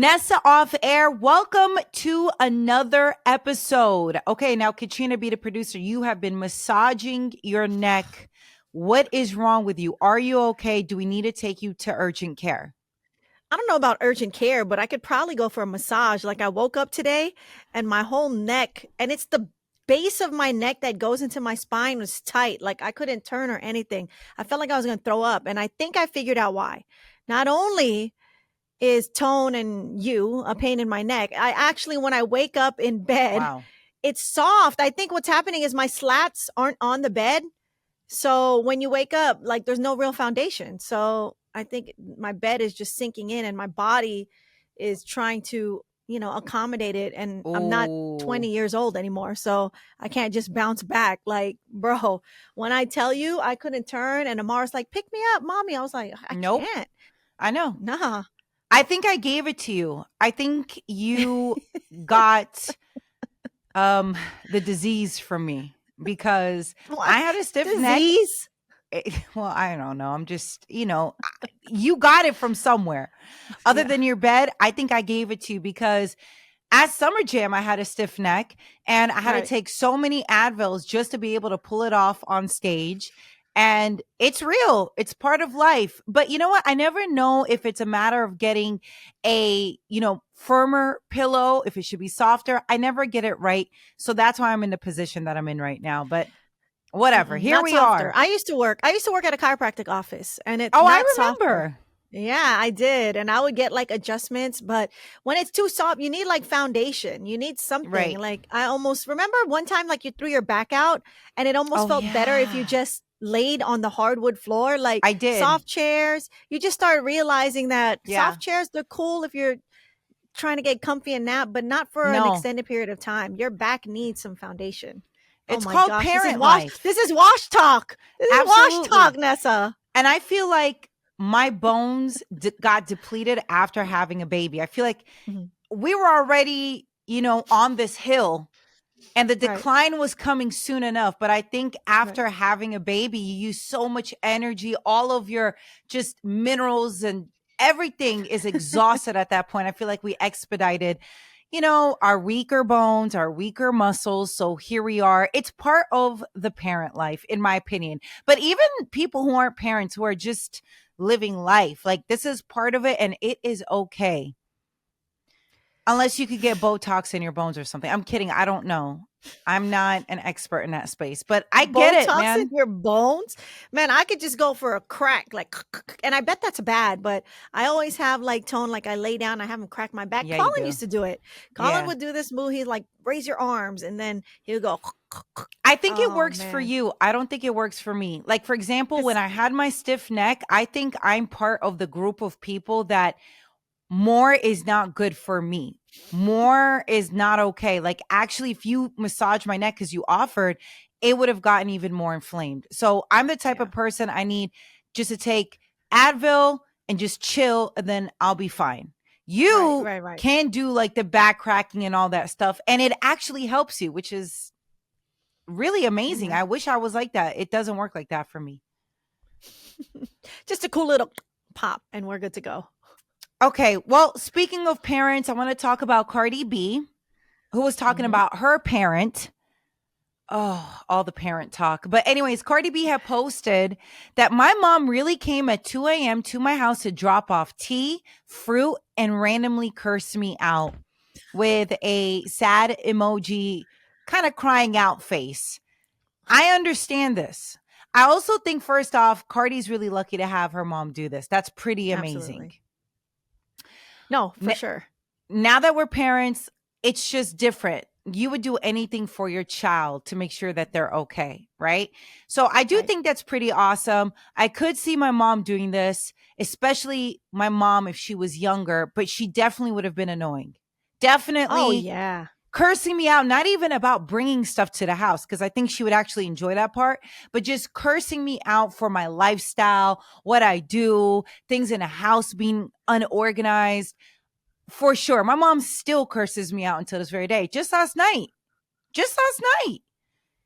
Nessa off air. Welcome to another episode. Okay, now Katrina B, the producer, you have been massaging your neck. What is wrong with you? Are you okay? Do we need to take you to urgent care? I don't know about urgent care, but I could probably go for a massage. Like I woke up today and my whole neck, and it's the base of my neck that goes into my spine was tight. Like I couldn't turn or anything. I felt like I was going to throw up. And I think I figured out why. Not only is tone and you a pain in my neck, I actually, when I wake up in bed, Wow. it's soft. I think what's happening is my slats aren't on the bed. So when you wake up, like there's no real foundation. So I think my bed is just sinking in and my body is trying to, accommodate it. And I'm not Oh, 20 years old anymore. So I can't just bounce back. Like, bro, when I tell you I couldn't turn and Amara's like, pick me up, mommy. I was like, I nope. can't. I know. Nah. I think I gave it to you. I think you got um the disease from me because What? I had a stiff neck. Disease? Well, I don't know. I'm just, you got it from somewhere other Yeah. than your bed. I think I gave it to you because at Summer Jam, I had a stiff neck and I had to Right. take so many Advils just to be able to pull it off on stage. And it's real. It's part of life. But you know what? I never know if it's a matter of getting a, firmer pillow, if it should be softer. I never get it right. So that's why I'm in the position that I'm in right now. But whatever. Here Not we softer. are. I used to work at a chiropractic office and it's Oh, I not softer. remember. Yeah, I did. And I would get like adjustments, but when it's too soft, you need like foundation. You need something. Right. Like I almost remember one time like you threw your back out and it almost Oh, felt better if you yeah. just laid on the hardwood floor, like I did. soft chairs. You just start realizing that Yeah. soft chairs, they're cool if you're trying to get comfy and nap, but not for an No, extended period of time. Your back needs some foundation. Oh it's my called gosh, this is parent wash. life. This is wash talk. This is wash talk, Absolutely. Nessa. And I feel like my bones got depleted after having a baby. I feel like Mhm. we were already, on this hill and the Right, decline was coming soon enough. But I think right. after having a baby, you use so much energy, all of your just minerals and everything is exhausted at that point. I feel like we expedited, our weaker bones, our weaker muscles. So here we are. It's part of the parent life, in my opinion. But even people who aren't parents, who are just living life, like this is part of it and it is okay. Unless you could get Botox in your bones or something. I'm kidding. I don't know. I'm not an expert in that space, but I get it, Botox in man. your bones? Man, I could just go for a crack, like, and I bet that's bad, but I always have like tone, like I lay down, I have him crack my back. Yeah, you Colin do. used to do it. Colin Yeah. would do this move. He'd like raise your arms and then he would go, I think it oh works for man. you. I don't think it works for me. Like, for example, when Cause I had my stiff neck, I think I'm part of the group of people that more is not good for me. More is not okay. Like, actually, if you massage my neck because you offered, it would have gotten even more inflamed. So I'm the type yeah, of person I need just to take Advil and just chill, and then I'll be fine. right, You right, right. can do like the back cracking and all that stuff, and it actually helps you, which is really amazing. Amen. I wish I was like that. It doesn't work like that for me. Just a cool little pop and we're good to go. Okay, well, speaking of parents, I want to talk about Cardi B, who was talking Mhm. about her parent. Oh, all the parent talk. But, anyways, Cardi B had posted that my mom really came at 2 a.m. to my house to drop off tea, fruit, and randomly curse me out with a sad emoji, kind of crying out face. I understand this. I also think, first off, Cardi's really lucky to have her mom do this. That's pretty amazing. Absolutely. No, for N- sure. Now that we're parents, it's just different. You would do anything for your child to make sure that they're okay, right? So I do Right. think that's pretty awesome. I could see my mom doing this, especially my mom if she was younger, but she definitely would have been annoying. Oh Definitely yeah. cursing me out, not even about bringing stuff to the house, because I think she would actually enjoy that part, but just cursing me out for my lifestyle, what I do, things in the house being unorganized. For sure. My mom still curses me out until this very day. Just last night,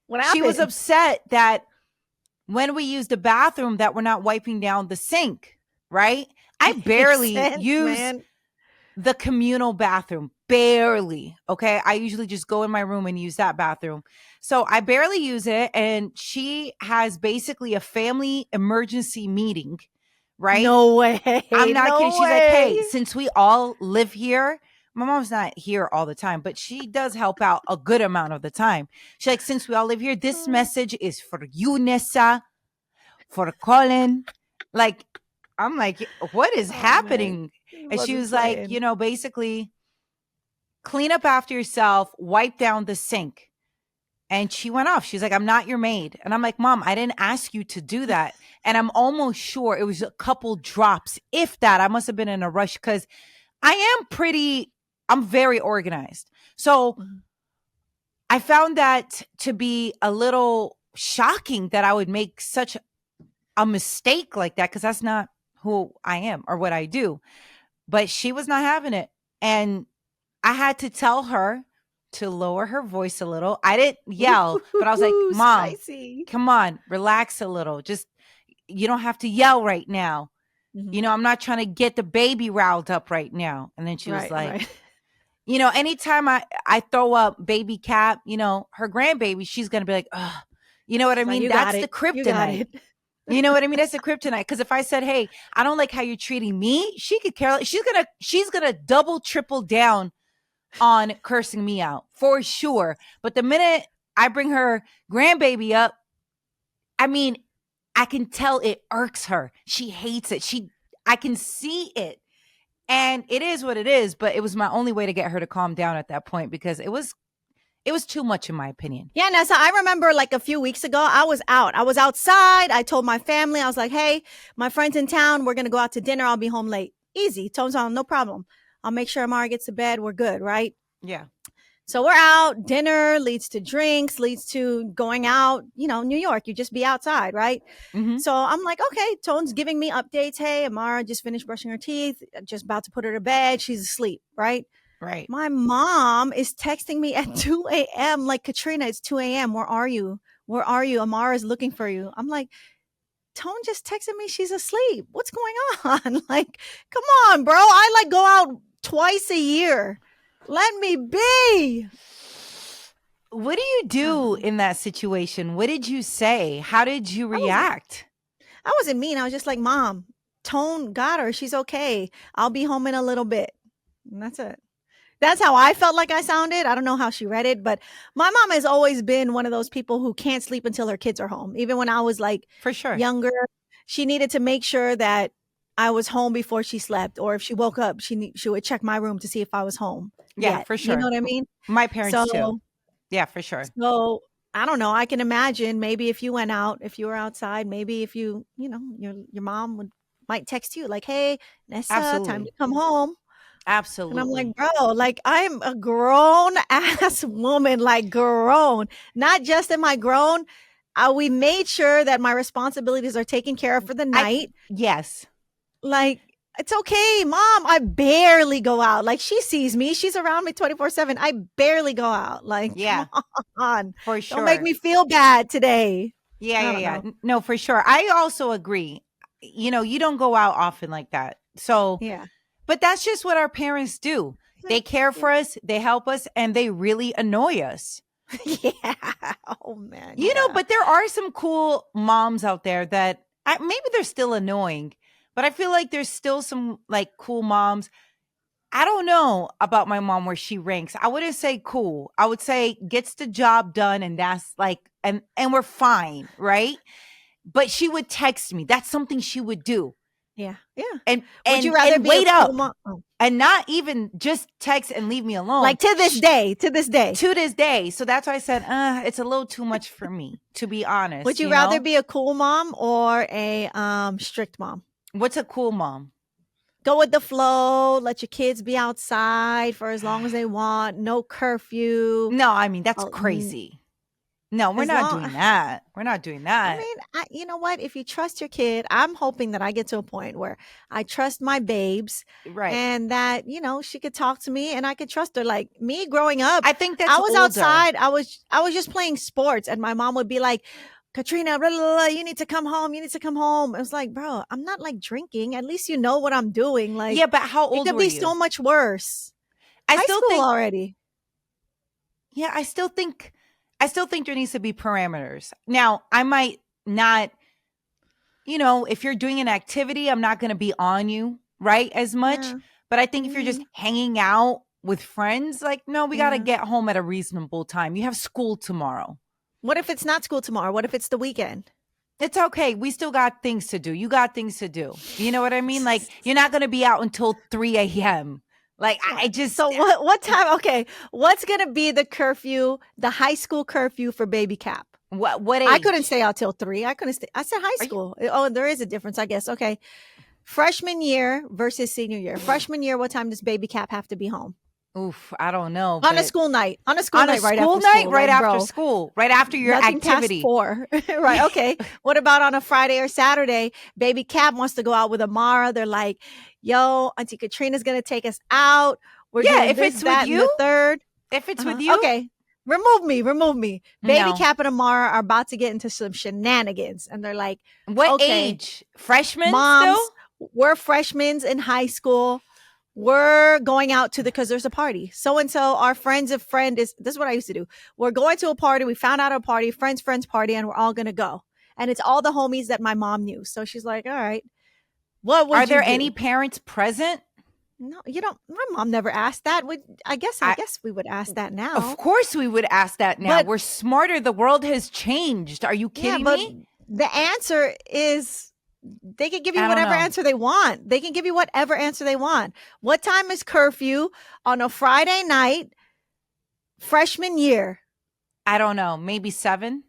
What she was happened? upset that when we use the bathroom that we're not wiping down the sink, right? I Makes barely sense, use man. the communal bathroom. Barely. Okay. I usually just go in my room and use that bathroom. So I barely use it. And she has basically a family emergency meeting, right? No way. I'm not kidding. No She's like, hey, way. since we all live here, my mom's not here all the time, but she does help out a good amount of the time. She's like, since we all live here, this message is for you, Nessa, for Colin. Like, I'm like, what is Oh man. happening? He And she wasn't was like, playing. basically clean up after yourself, wipe down the sink. And she went off. She's like, I'm not your maid. And I'm like, Mom, I didn't ask you to do that. And I'm almost sure it was a couple drops, if that. I must have been in a rush because I'm very organized. So Mhm. I found that to be a little shocking that I would make such a mistake like that because that's not who I am or what I do. But she was not having it. And I had to tell her to lower her voice a little. I didn't yell, but I was like, Ooh, Mom, spicy. come on, relax a little. Just, you don't have to yell right now. Mhm. I'm not trying to get the baby riled up right now. And then she was Right, like, right. anytime I throw up baby Cap, her grandbaby, she's going to be like, ugh, you know what I She's like, mean? you got That's the it. You got kryptonite. it. You know what I mean? That's the kryptonite. Because if I said, "Hey, I don't like how you're treating me," she could care. She's gonna double, triple down on cursing me out for sure. But the minute I bring her grandbaby up, I mean, I can tell it irks her. She hates it. I can see it, and it is what it is. But it was my only way to get her to calm down at that point because it was too much in my opinion. Yeah, Nessa, I remember like a few weeks ago, I was out. I was outside. I told my family, I was like, hey, my friend's in town. We're going to go out to dinner. I'll be home late. Easy. Tones on, no problem. I'll make sure Amara gets to bed. We're good, right? Yeah. So we're out. Dinner leads to drinks, leads to going out. New York, you just be outside, right? Mm-hmm. So I'm like, okay, Tone's giving me updates. Hey, Amara just finished brushing her teeth, just about to put her to bed. She's asleep, right? Right. My mom is texting me at 2 a.m. like, Katrina, it's 2 a.m. Where are you? Where are you? Amara's looking for you. I'm like, Tone just texted me she's asleep. What's going on? Like, come on, bro. I like go out twice a year. Let me be. What do you do Um, in that situation? What did you say? How did you I wasn't react? I wasn't mean. I was just like, Mom, Tone got her. She's okay. I'll be home in a little bit. And that's it. That's how I felt like I sounded. I don't know how she read it, but my mom has always been one of those people who can't sleep until her kids are home. Even when I was like For sure. younger, she needed to make sure that I was home before she slept, or if she woke up, she would check my room to see if I was home Yeah, yet. for You know sure. what I mean? My parents too. So, Yeah, for sure. so I don't know. I can imagine maybe if you went out, if you were outside, maybe if your mom might text you like, "Hey, Nessa, time to Absolutely. come home." And I'm like, Absolutely. bro, like I'm a grown ass woman, like grown, not just am I grown. We made sure that my responsibilities are taken care of for the I night. yes. Like, it's okay, mom. I barely go out. Like, she sees me. She's around me 24/7. I barely go out. Like, come Yeah, on. for Don't make sure. me feel bad today. Yeah, I yeah, don't yeah. know. No, for sure. I also agree. You don't go out often like that. So, Yeah. but that's just what our parents do. They care for us, they help us, and they really annoy us. Yeah. Oh man. Yeah. But there are some cool moms out there that maybe they're still annoying, but I feel like there's still some like cool moms. I don't know about my mom where she ranks. I wouldn't say cool. I would say gets the job done and that's like and we're fine, right? But she would text me. That's something she would do. Yeah. Yeah. And Would you and rather and be a wait cool up mom? Oh. and not even just text and leave me alone. Like to this day, to this day. To this day. So that's why I said, it's a little too much for me, to be Would honest, you rather be a cool mom or a strict mom? What's a cool mom? Go with the flow, let your kids be outside for as long as they want, no curfew. No, I mean, that's Oh, crazy. No, we're as not long doing that. We're not doing I that. mean, you know what? If you trust your kid, I'm hoping that I get to a point where I trust my babes Right. and that, she could talk to me and I could trust her. Like me growing up, I think I that's was older. outside, I was just playing sports and my mom would be like, Katrina, blah, blah, blah, you need to come home. You need to come home. It was like, bro, I'm not like drinking. At least you know what I'm doing. Yeah, Like, but how it old could were be so you? much worse. I High still school think already. yeah, I still think there needs to be parameters. Now, I might not, if you're doing an activity, I'm not going to be on you, right? As much. Yeah. But I think if you're just Hmm. hanging out with friends, like, no, we got to Yeah. get home at a reasonable time. You have school tomorrow. What if it's not school tomorrow? What if it's the weekend? It's okay. We still got things to do. You got things to do. You know what I mean? Like, you're not going to be out until 3 a.m. Like, I just, So what time? Okay, what's gonna be the curfew, the high school curfew for baby Cap? what I couldn't age? stay out till 3. I couldn't stay. I said high Are you? school. Oh, there is a difference, I guess. Okay, freshman year versus senior year. Freshman year, what time does baby Cap have to be home? Oof, I don't know. On a But school night. On a school on a night, right school after night, school. right Like, after bro, school, right after your nothing past activity. 4. Right. Okay. What about on a Friday or Saturday? Baby Cap wants to go out with Amara. They're like, yo, Auntie Katrina's going to take us out. We're Yeah, doing if this, it's with that, and the you, third. if it's with Uh-huh. you, Okay. Remove me. Remove me. Baby no. Cap and Amara are about to get into some shenanigans. And they're like, What okay, age? Freshman still? moms, we're freshmen in high school. We're going out to because there's a party. So and so, our friends of friend is this is what I used to do. We're going to a party. We found out a party, friends party, and we're all gonna go. And it's all the homies that my mom knew. So she's like, all right, what Are would you there any do? parents present? No, you don't. My mom never asked that. I I guess we would ask that Of now. course we would ask that now. But We're smarter. The world has changed. Are you yeah, kidding but me? the answer is they can give you I don't whatever know. answer they want. They can give you whatever answer they want. What time is curfew on a Friday night, freshman year? I don't know. Maybe 7?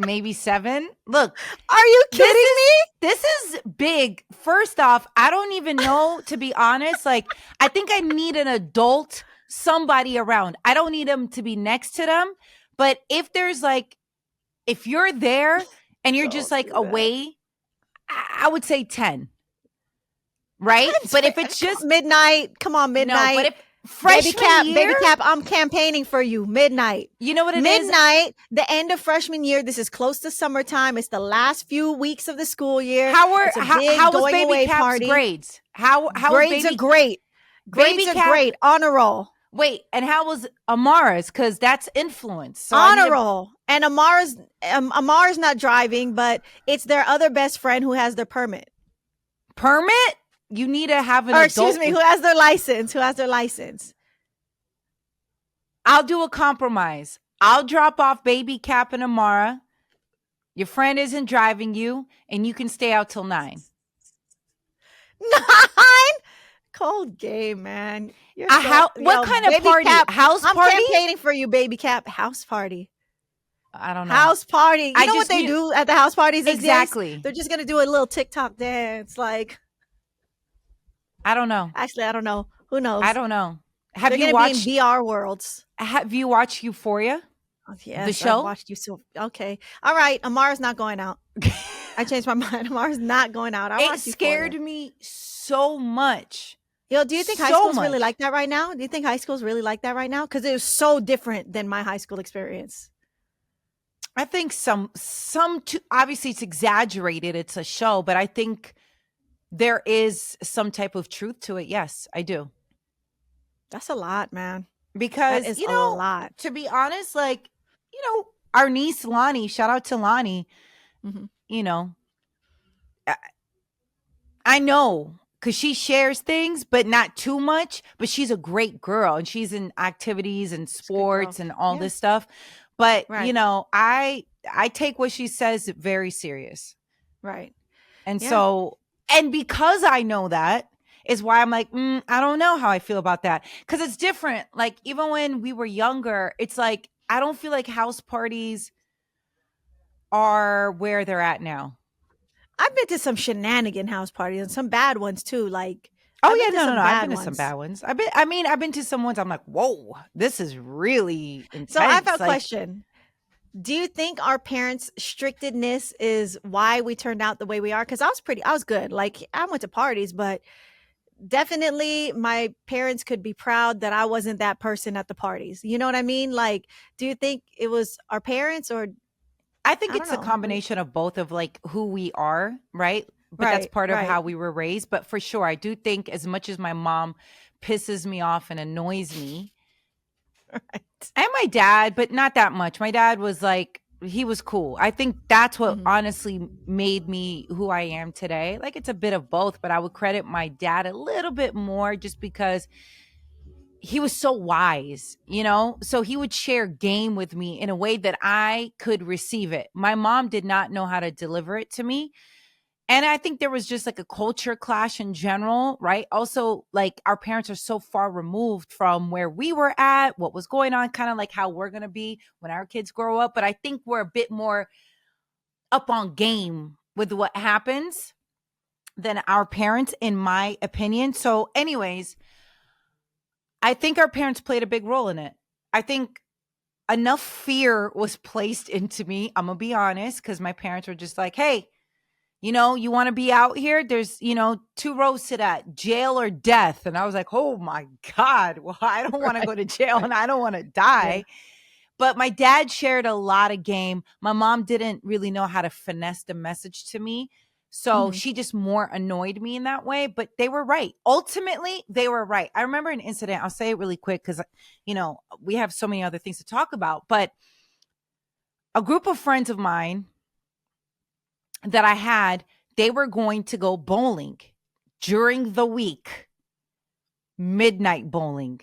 Maybe 7? Look, Are you this kidding is me? this is big. First off, I don't even know, to be honest. Like, I think I need an adult, somebody around. I don't need them to be next to them. But if you're there and you're just Don't like do that. away, I would say 10, right? But if it's Come just on, midnight. Come on, no, but midnight. if freshman year, Baby Cap, I'm campaigning for you. Midnight. you know what it is? Midnight, the end of freshman year. This is close to summertime. It's the last few weeks of the school year. It's a big How was going baby away Cap's party. grades? How was Grades are baby great. Grades baby are Cap? great. Honor roll. Wait, and how was Amara's? Because that's influence. So Honor roll. And Amara's not driving, but it's their other best friend who has their permit. permit. You need to have an Or adult. excuse me, who has their license? Who has their license? I'll do a compromise. I'll drop off baby Cap and Amara. Your friend isn't driving you, and you can stay out till 9. 9? Cold game, man. You're What kind of baby party? Cap, House I'm party? campaigning for you, baby Cap. House party. I don't know. House party. You know what just they knew- do at the house parties these days? Exactly. They're just gonna do a little TikTok dance. Like, I don't know. actually, I don't know. Who knows? I don't know. Have They're you gonna watched? be in VR worlds. Have you watched Euphoria? Oh, yes, The show? I've watched you so okay. All right, Amara's not going out. I changed my mind. Amara's not going out. I It watched scared Euphoria. me so much. Yo, do you think high so school's really much. like that right now? Do you think high school's really like that right now? Because it was so different than my high school experience. I think obviously it's exaggerated. It's a show, but I think there is some type of truth to it. Yes, I do. That's a lot, man. Because, That is a lot. to be honest, like, our niece Lonnie, shout out to Lonnie, Mhm. I know because she shares things, but not too much. But she's a great girl and she's in activities and a good girl. sports and all Yeah. this stuff. But, Right. I take what she says very serious. Right. And Yeah. so, and because I know that is why I'm like, I don't know how I feel about that. Because it's different. Like, even when we were younger, it's like, I don't feel like house parties are where they're at now. I've been to some shenanigan house parties and some bad ones too. Like, Oh, I've yeah, been to no. some I've bad been to some ones. bad ones. I've been to some ones I'm like, whoa, this is really intense. So I have a Like, question. Do you think our parents' strictedness is why we turned out the way we are? Because I was good. Like, I went to parties, but definitely my parents could be proud that I wasn't that person at the parties. You know what I mean? Like, do you think it was our parents, or I think I don't it's a know. combination of both of like who we are, right? But that's Right, part of right, how we were raised. But for sure, I do think as much as my mom pisses me off and annoys me, right. and my dad, but not that much. My dad was like, he was cool. I think that's what Mhm. honestly made me who I am today. Like it's a bit of both, but I would credit my dad a little bit more just because he was so wise, you know? So he would share game with me in a way that I could receive it. My mom did not know how to deliver it to me. And I think there was just like a culture clash in general, right? Also, like our parents are so far removed from where we were at, what was going on, kind of like how we're going to be when our kids grow up. But I think we're a bit more up on game with what happens than our parents, in my opinion. So, anyways, I think our parents played a big role in it. I think enough fear was placed into me. I'm going to be honest, because my parents were just like, hey, you know, you want to be out here? There's, you know, two roads to that, jail or death. And I was like, oh my God, well, I don't want to Right, go to jail right. and I don't want to Yeah. die. But my dad shared a lot of game. My mom didn't really know how to finesse the message to me. So Mhm. she just more annoyed me in that way, but they were right. Ultimately, they were right. I remember an incident. I'll say it really quick because, you know, we have so many other things to talk about. But a group of friends of mine that I had, they were going to go bowling during the week, midnight bowling.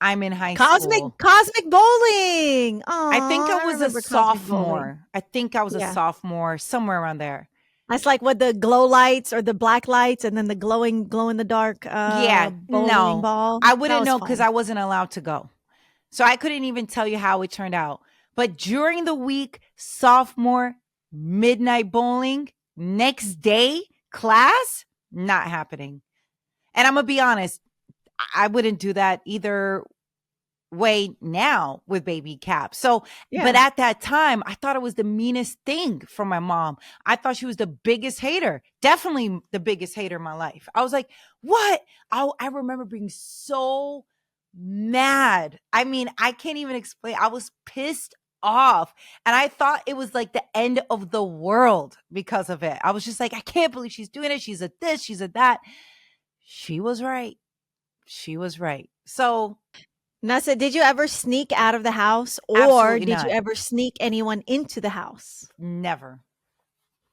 I'm in high school. Cosmic bowling. I think I Oh, I was a remember cosmic bowling. sophomore. I think I was a Yeah. sophomore, somewhere around there. That's like with the glow lights or the black lights and then the glowing glow in the dark Yeah, bowling no, ball. I That wouldn't was know because fun. I wasn't allowed to go. So I couldn't even tell you how it turned out. But during the week, sophomore, midnight bowling, next day, class, not happening. And I'm going to be honest, I wouldn't do that either way now with baby Cap. So, but Yeah. at that time, I thought it was the meanest thing from my mom. I thought she was the biggest hater, definitely the biggest hater in my life. I was like, what? I remember being so mad. I mean, I can't even explain. I was pissed off. And I thought it was like the end of the world because of it. I was just like, I can't believe she's doing it. She's a this, she's a that. She was right. She was right. So, Nessa, did you ever sneak out of the house, or absolutely did you not. ever sneak anyone into the house? Never.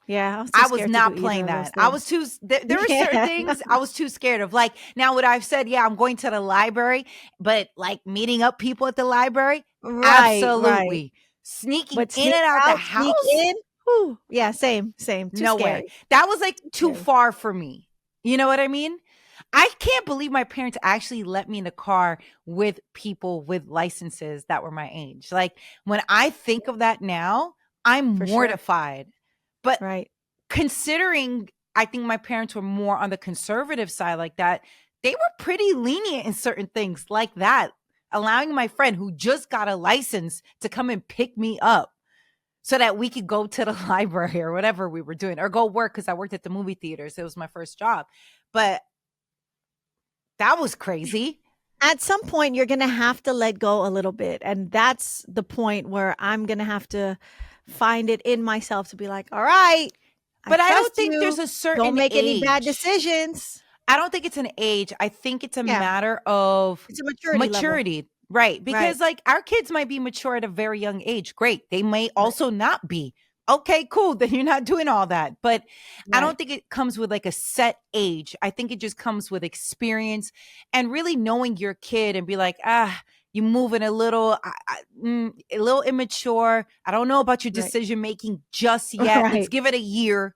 Yeah, I was too I was scared to do not either playing of those that. I was things. too, there were certain Yeah. things I was too scared of. Like now, what I've said, yeah, I'm going to the library, but like meeting up people at the library, Right, right. absolutely. Sneaking But in sneak and out the out, sneak house, in? Whew. Yeah, same, same. Too no way. scary. That was like Too too scary. far for me. You know what I mean? I can't believe my parents actually let me in the car with people with licenses that were my age. Like when I think of that now, I'm For sure. mortified. But Right. considering I think my parents were more on the conservative side like that, they were pretty lenient in certain things like that, allowing my friend who just got a license to come and pick me up so that we could go to the library or whatever we were doing or go work because I worked at the movie theaters. It was my first job. But that was crazy. At some point, you're gonna have to let go a little bit, and that's the point where I'm gonna have to find it in myself to be like, "All right, I But I don't trust think there's you. a Don't certain make any bad age. decisions." I don't think it's an age. I think it's a Yeah, matter of it's a maturity level. maturity. Right. Right, Because like our kids might be mature at a very young age. Great. They may right, also not be. Okay, cool. Then you're not doing all that. But I right, don't think it comes with like a set age. I think it just comes with experience and really knowing your kid and be like, you moving a little, a little immature. I don't know about your right, decision making just yet. Let's right. give it a year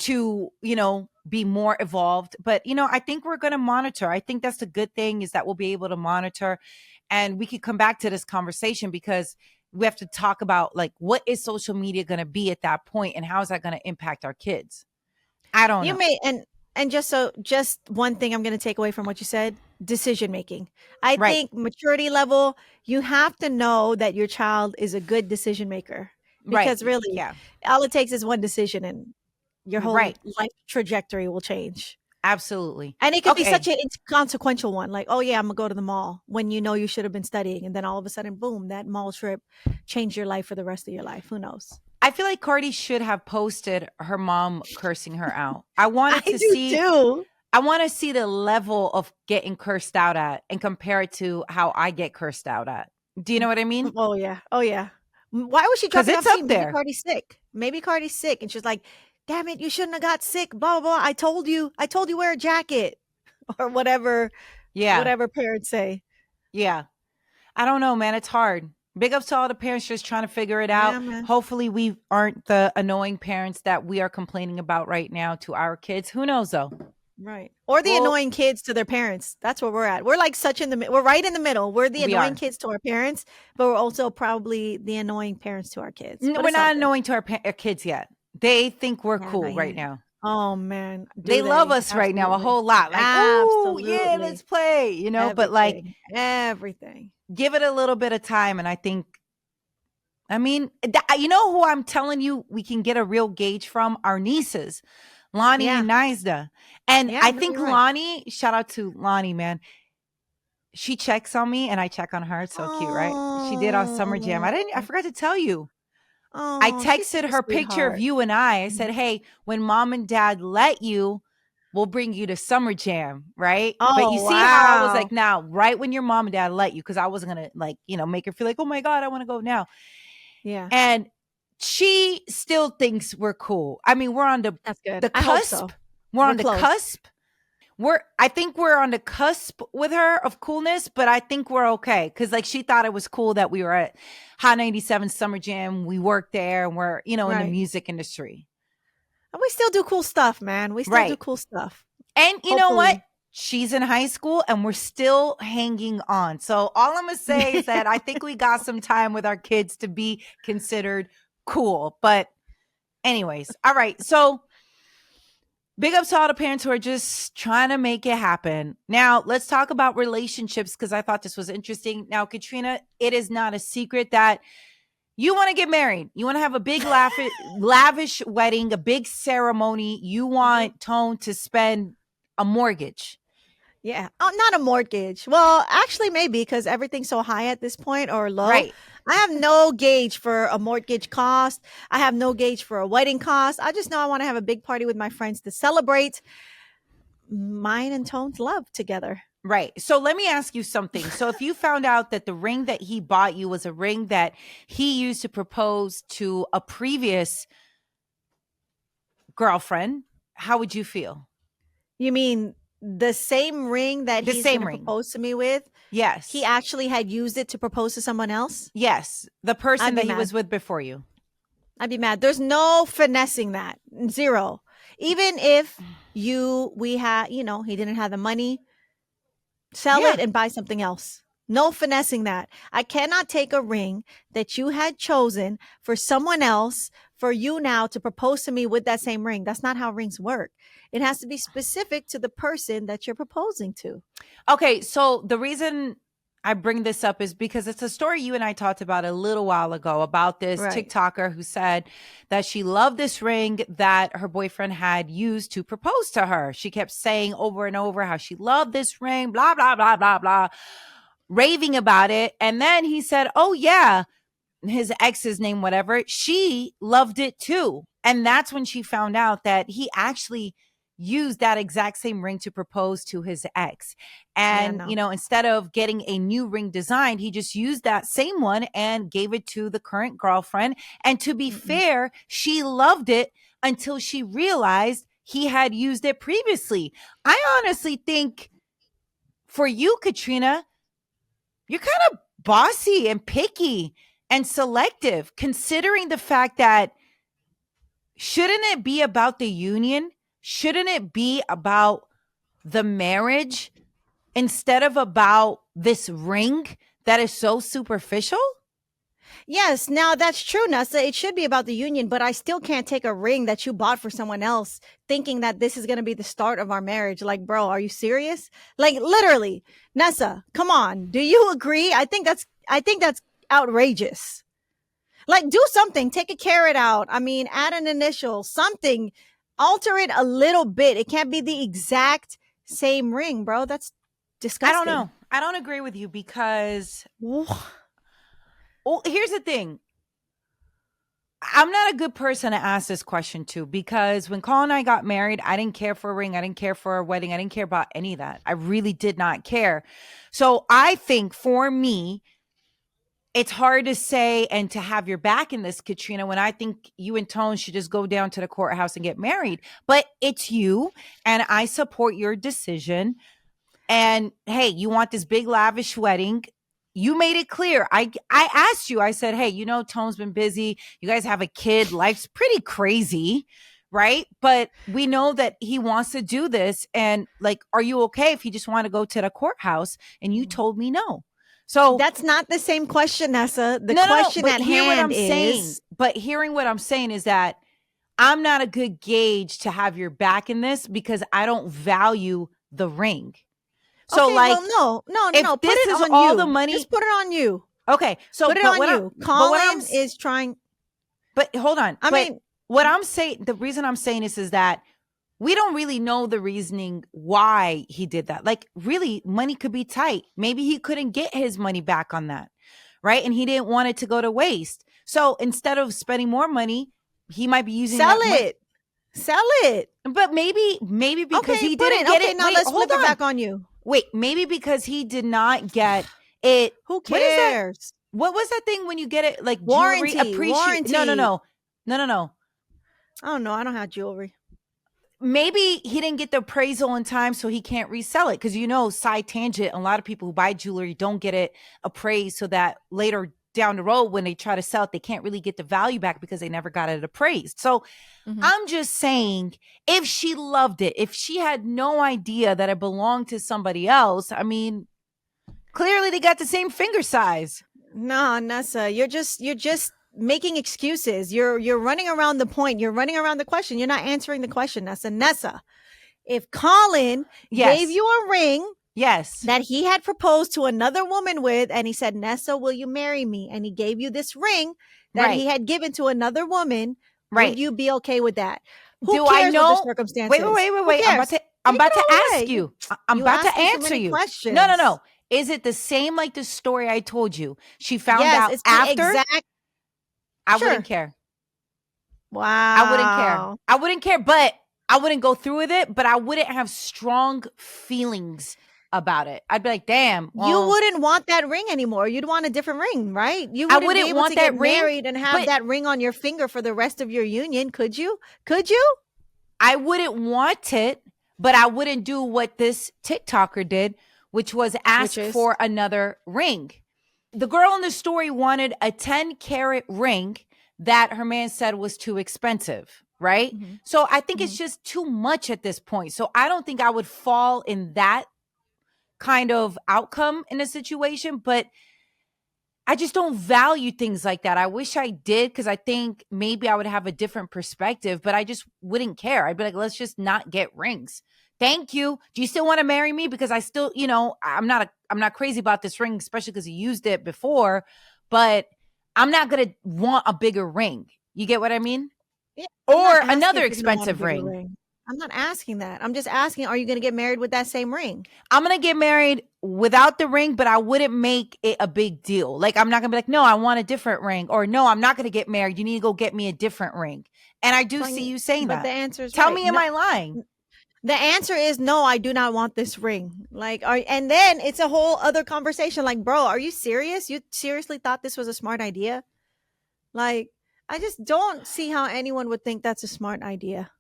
to, you know, be more evolved. But, you know, I think we're going to monitor. I think that's the good thing is that we'll be able to monitor and we could come back to this conversation because we have to talk about like what is social media going to be at that point and how is that going to impact our kids? I don't You know. may and just one thing I'm gonna take away from what you said, decision making. I Right. think maturity level, you have to know that your child is a good decision maker Right. because really Yeah. all it takes is one decision and your You're whole right. life trajectory will change. Absolutely. And it could be such Okay. an inconsequential one, like, oh yeah, I'm gonna go to the mall when you know you should have been studying, and then all of a sudden, boom, that mall trip changed your life for the rest of your life. Who knows? I feel like Cardi should have posted her mom cursing her out. I do too. I want to see the level of getting cursed out at and compare it to how I get cursed out at. Do you know what I mean? Oh yeah, oh yeah. Why was she Cuz dropping it's off up steam? Maybe there. Cardi's sick. Maybe Cardi's sick, and she's like, "Damn it, you shouldn't have got sick." Blah blah blah. I told you wear a jacket or whatever, Yeah. whatever parents say. Yeah. I don't know, man. It's hard. Big ups to all the parents just trying to figure it out. Yeah, man. Hopefully, we aren't the annoying parents that we are complaining about right now to our kids. Who knows, though? Right. Or the Well, annoying kids to their parents. That's where we're at. We're like such in the we're right in the middle. We're the we annoying are. kids to our parents, but we're also probably the annoying parents to our kids. But We're it's all not good. annoying to our kids yet. They think we're Yeah, not cool right yet. now. Oh man, They do love they? us right now a Absolutely. whole lot. Like, oh, yeah, let's Absolutely. play, but like, Everything. Everything. give it a little bit of time. And I think, I mean, you know who I'm telling you we can get a real gauge from? Our nieces, Lonnie Yeah. and Nizda. And Yeah, I no, think you're right. Lonnie, shout out to Lonnie, man. She checks on me and I check on her. It's so cute, right? She did on Summer Jam. I Oh. forgot to tell you. I Oh, she's such texted a her picture of sweetheart. you and I Mhm. said, hey, when mom and dad let you, we'll bring you to Summer Jam, right? But you Oh, see how I was wow. like, now, right when your mom and dad let you, because I wasn't going to like, make her feel like, oh my God, I want to go now. Yeah, And she still thinks we're cool. I mean, we're on the that's good. the I hope cusp. so. We're We're on the close. cusp. I think we're on the cusp with her of coolness, but I think we're okay. Cause like she thought it was cool that we were at Hot 97 Summer Jam. We worked there and we're, in the Right. music industry. And we still do cool stuff, man. We still do Right. cool stuff. And you know what? Hopefully. She's in high school and we're still hanging on. So all I'm gonna say is that I think we got some time with our kids to be considered cool. But anyways, all right. So big ups to all the parents who are just trying to make it happen. Now, let's talk about relationships because I thought this was interesting. Now, Katrina, it is not a secret that you want to get married. You want to have a big lavish wedding, a big ceremony. You Mhm. want Tone to spend a mortgage. Yeah. Oh, not a mortgage. Well, actually, maybe because everything's so high at this point or low. Right. I have no gauge for a mortgage cost. I have no gauge for a wedding cost. I just know I want to have a big party with my friends to celebrate mine and Tone's love together. Right. So let me ask you something. So if you found out that the ring that he bought you was a ring that he used to propose to a previous girlfriend, how would you feel? You mean the same ring that The he's going same to ring. propose to me with? He Yes. actually had used it to propose to someone else? Yes. The I'd person be that he mad. was with before you. I'd be mad. There's no finessing that. Zero. Even if we had, he didn't have the money, sell Yeah. it and buy something else. No finessing that. I cannot take a ring that you had chosen for someone else for you now to propose to me with that same ring. That's not how rings work. It has to be specific to the person that you're proposing to. Okay. So the reason I bring this up is because it's a story you and I talked about a little while ago about this Right. TikToker who said that she loved this ring that her boyfriend had used to propose to her. She kept saying over and over how she loved this ring, blah, blah, blah, blah, blah, raving about it. And then he said, oh, yeah, his ex's name, whatever, she loved it too. And that's when she found out that he actually used that exact same ring to propose to his ex. Yeah, And, no. instead of getting a new ring designed, he just used that same one and gave it to the current girlfriend. And to be Mm-mm. fair, she loved it until she realized he had used it previously. I honestly think for you, Katrina, you're kind of bossy and picky and selective, considering the fact that shouldn't it be about the union? Shouldn't it be about the marriage instead of about this ring that is so superficial? Yes, now that's true, Nessa. It should be about the union, but I still can't take a ring that you bought for someone else thinking that this is going to be the start of our marriage. Like, bro, are you serious? Like literally, Nessa, come on. Do you agree? I think that's outrageous. Like do something, take a carrot out. I mean, add an initial, something. alter it a little bit. It can't be the exact same ring, bro. That's I don't disgusting. know. I don't agree with you because, here's the thing. I'm not a good person to ask this question to because when Colin and I got married, I didn't care for a ring. I didn't care for a wedding. I didn't care about any of that. I really did not care. So I think for me, it's hard to say and to have your back in this, Katrina, when I think you and Tone should just go down to the courthouse and get married. But it's you, and I support your decision. And hey, you want this big lavish wedding. You made it clear. I asked you, I said, hey, Tone's been busy. You guys have a kid. Life's pretty crazy, right? But we know that he wants to do this. And like, are you okay if you just want to go to the courthouse? And you told me no. So that's not the same question, Nessa. The no, question but at hear what hand I'm saying. is. But hearing what I'm saying is that I'm not a good gauge to have your back in this because I don't value the ring. So Okay, like, well, no. if Put this it is on all you. the money, Just put it on you. okay. So put it on you. Colin is trying. But hold on. I mean, what I'm saying, the reason I'm saying this is that we don't really know the reasoning why he did that. Like, really, money could be tight. Maybe he couldn't get his money back on that, right? And he didn't want it to go to waste. So instead of spending more money, he might be using sell that it. Sell it. But maybe because he put didn't get okay, it. now Wait, let's hold flip on. it back on you. Wait, maybe because he did not get it. Who cares? What was that thing when you get it like Warranty, jewelry? warranty. No. I don't know. I don't have jewelry. Maybe he didn't get the appraisal in time, so he can't resell it. Because side tangent, a lot of people who buy jewelry don't get it appraised, so that later down the road when they try to sell it, they can't really get the value back because they never got it appraised. So I'm just saying, if she loved it, if she had no idea that it belonged to somebody else, I mean, clearly they got the same finger size. No, Nessa, you're just making excuses. You're running around the point. You're running around the question. You're not answering the question, Nessa. Nessa, if Colin gave you a ring, that he had proposed to another woman with, and he said, Nessa, will you marry me? And he gave you this ring that he had given to another woman. Would you be okay with that? Who cares what the circumstances? Wait. I'm about to ask you. I'm about to answer you. No. Is it the same like the story I told you? She found out after? I wouldn't care. Wow. I wouldn't care, but I wouldn't go through with it, but I wouldn't have strong feelings about it. I'd be like, damn. Well, you wouldn't want that ring anymore. You'd want a different ring, right? You wouldn't be able to get married and have that ring on your finger for the rest of your union. Could you? I wouldn't want it, but I wouldn't do what this TikToker did, which was ask for another ring. The girl in the story wanted a 10-carat ring that her man said was too expensive, right? So I think it's just too much at this point. So I don't think I would fall in that kind of outcome in a situation, but I just don't value things like that. I wish I did, because I think maybe I would have a different perspective, but I just wouldn't care. I'd be like, let's just not get rings. Thank you. Do you still want to marry me? Because I still, I'm not crazy about this ring, especially because he used it before, but I'm not going to want a bigger ring. You get what I mean? Yeah, or another expensive ring. I'm not asking that. I'm just asking, are you going to get married with that same ring? I'm going to get married without the ring, but I wouldn't make it a big deal. Like, I'm not going to be like, no, I want a different ring. Or no, I'm not going to get married. You need to go get me a different ring. And I do see you saying that. But the answer is Tell me, am I lying? The answer is no, I do not want this ring. And then it's a whole other conversation. Like, bro, are you serious? You seriously thought this was a smart idea? Like, I just don't see how anyone would think that's a smart idea.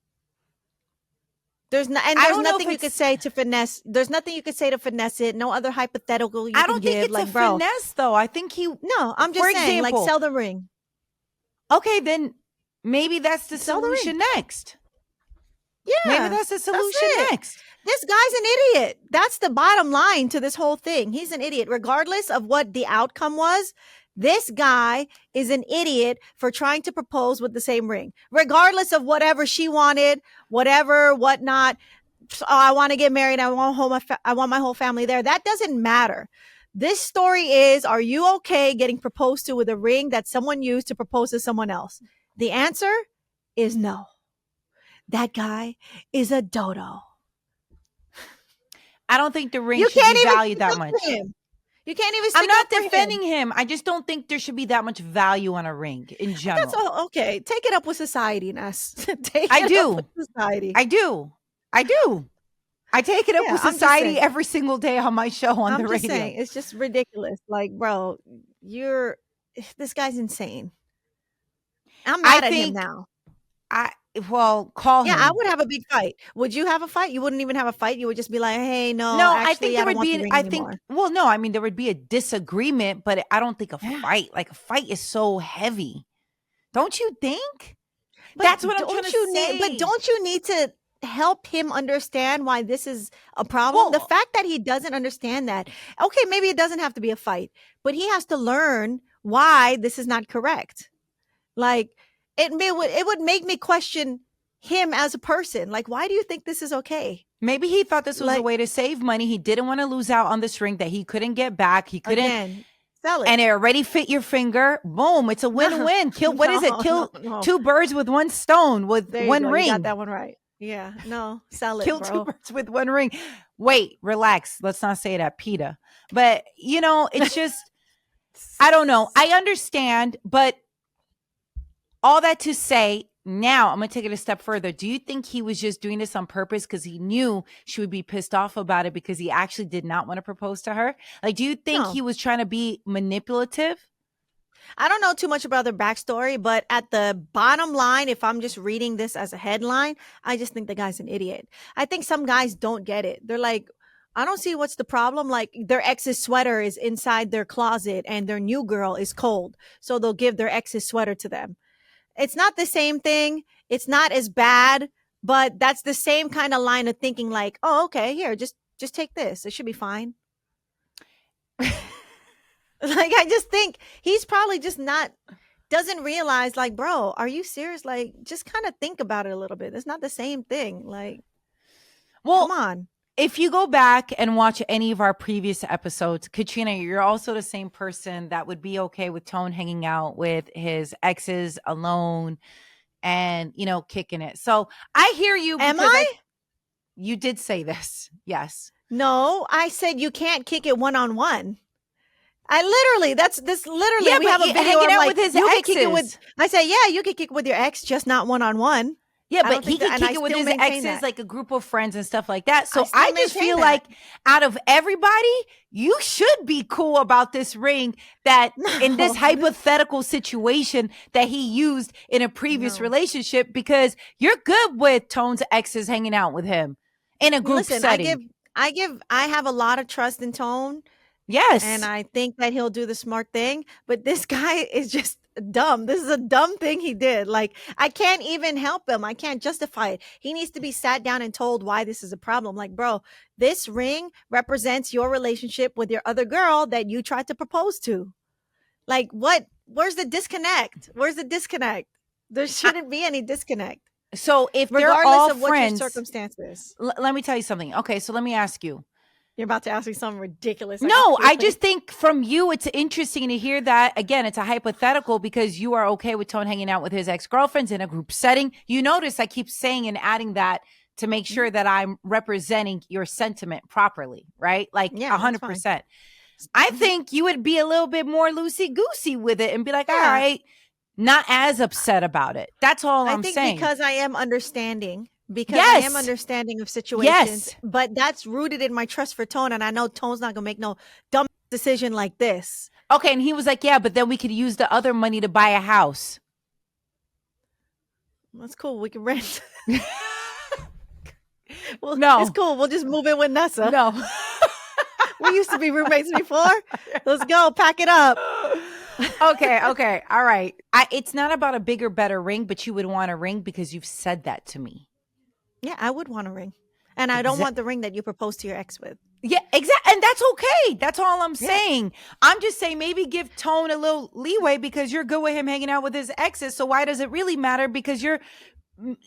There's nothing you could say to finesse. There's nothing you could say to finesse it. No other hypothetical you can give. I don't think it's a finesse, though. I think No, I'm just saying, like, sell the ring. Okay, then maybe that's the solution next. Yeah, maybe that's the solution next. This guy's an idiot. That's the bottom line to this whole thing. He's an idiot, regardless of what the outcome was. This guy is an idiot for trying to propose with the same ring, regardless of whatever she wanted, whatnot. Oh, I want to get married. I want my whole family there. That doesn't matter. This story is, are you okay getting proposed to with a ring that someone used to propose to someone else? The answer is no. that guy is a dodo. I don't think the ring You should can't be even valued stick that up for much. him. You can't even I'm stick not up for defending him. him. I just don't think there should be that much value on a ring in That's general. all okay. Take it up with society, Ness. Take I it up with do. society. I do. I do. I take it up Yeah, with I'm just society saying. every single day on my show on the I'm just radio. saying. It's just ridiculous. Like, bro, you're this guy's insane. I'm I mad at him think now. call Yeah, I him. would have a big fight. Would you have a fight? You wouldn't even have a fight. You would just be like, "Hey, no, No, I think actually, I there don't would want the be ring anymore." no, I mean there would be a disagreement, but I don't think a Yeah. fight. Like a fight is so heavy. Don't you think? But That's what I'm trying to say. don't you need to help him understand why this is a problem? The Well, fact that he doesn't understand that, okay, maybe it doesn't have to be a fight, but he has to learn why this is not correct. Like it would make me question him as a person. Like, why do you think this is okay? maybe he thought this was a Like, way to save money. He didn't want to lose out on this ring that he couldn't get back. He couldn't, again, sell it. and it already fit your finger. Boom! It's a No, win-win. What is it? no, Kill no. two birds with one stone with There you one go. You got ring. that one right. Yeah, no, sell it, Kill two bro. birds with one ring. Wait, relax. Let's not say that, PETA. But it's just I don't know. I understand, but all that to say, now I'm going to take it a step further. Do you think he was just doing this on purpose because he knew she would be pissed off about it because he actually did not want to propose to her? Like, do you think No. he was trying to be manipulative? I don't know too much about their backstory, but at the bottom line, if I'm just reading this as a headline, I just think the guy's an idiot. I think some guys don't get it. They're like, I don't see what's the problem. Like, their ex's sweater is inside their closet and their new girl is cold. So they'll give their ex's sweater to them. It's not the same thing. It's not as bad, but that's the same kind of line of thinking like, oh, okay, here, just take this. It should be fine. Like, I just think he's probably just doesn't realize, like, bro, are you serious? Like, just kind of think about it a little bit. It's not the same thing. Like, Well, come on. if you go back and watch any of our previous episodes, Katrina, you're also the same person that would be okay with Tone hanging out with his exes alone and, kicking it. So I hear you. Am Because I? you did say this. Yes. No, I said you can't kick it one-on-one. I literally, literally, Yeah, we but have a video hanging of out like, with his you can kick it with, exes. I said, yeah, you can kick it with your ex, just not one-on-one. Yeah, I don't but he think that- could and kick I it with still his maintain exes, that. like a group of friends and stuff like that. So still I just maintain feel that. like out of everybody, you should be cool about this ring that in this No. hypothetical situation that he used in a previous No. relationship, because you're good with Tone's exes hanging out with him in a group Listen, setting. I have a lot of trust in Tone. Yes. And I think that he'll do the smart thing, but this guy is just dumb. This is a dumb thing he did. Like, I can't even help him. I can't justify it. He needs to be sat down and told why this is a problem. Like, bro, this ring represents your relationship with your other girl that you tried to propose to. Like, what? Where's the disconnect? Where's the disconnect? There shouldn't be any disconnect. So if they're Regardless all of what your friends, circumstances. let me tell you something. Okay, so let me ask you. You're about to ask me something ridiculous. No, I just think from you, it's interesting to hear that. Again, it's a hypothetical because you are okay with Tone hanging out with his ex-girlfriends in a group setting. You notice I keep saying and adding that to make sure that I'm representing your sentiment properly, right? Like Yeah, 100%. I think you would be a little bit more loosey-goosey with it and be like, all Yeah. right, not as upset about it. That's all I'm I think saying. because I am understanding. Because I am understanding of situations, Yes. but that's rooted in my trust for Tone, and I know Tone's not gonna make no dumb decision like this. Okay, and he was like, yeah, but then we could use the other money to buy a house. That's cool. We can rent. Well, No. it's cool. We'll just move in with Nessa. No. We used to be roommates before. Let's go. Pack it up. Okay. All right. It's not about a bigger, better ring, but you would want a ring because you've said that to me. Yeah, I would want a ring. And I don't want the ring that you proposed to your ex with. Yeah, exactly. And that's okay. That's all I'm saying. I'm just saying maybe give Tone a little leeway because you're good with him hanging out with his exes. So why does it really matter? Because you're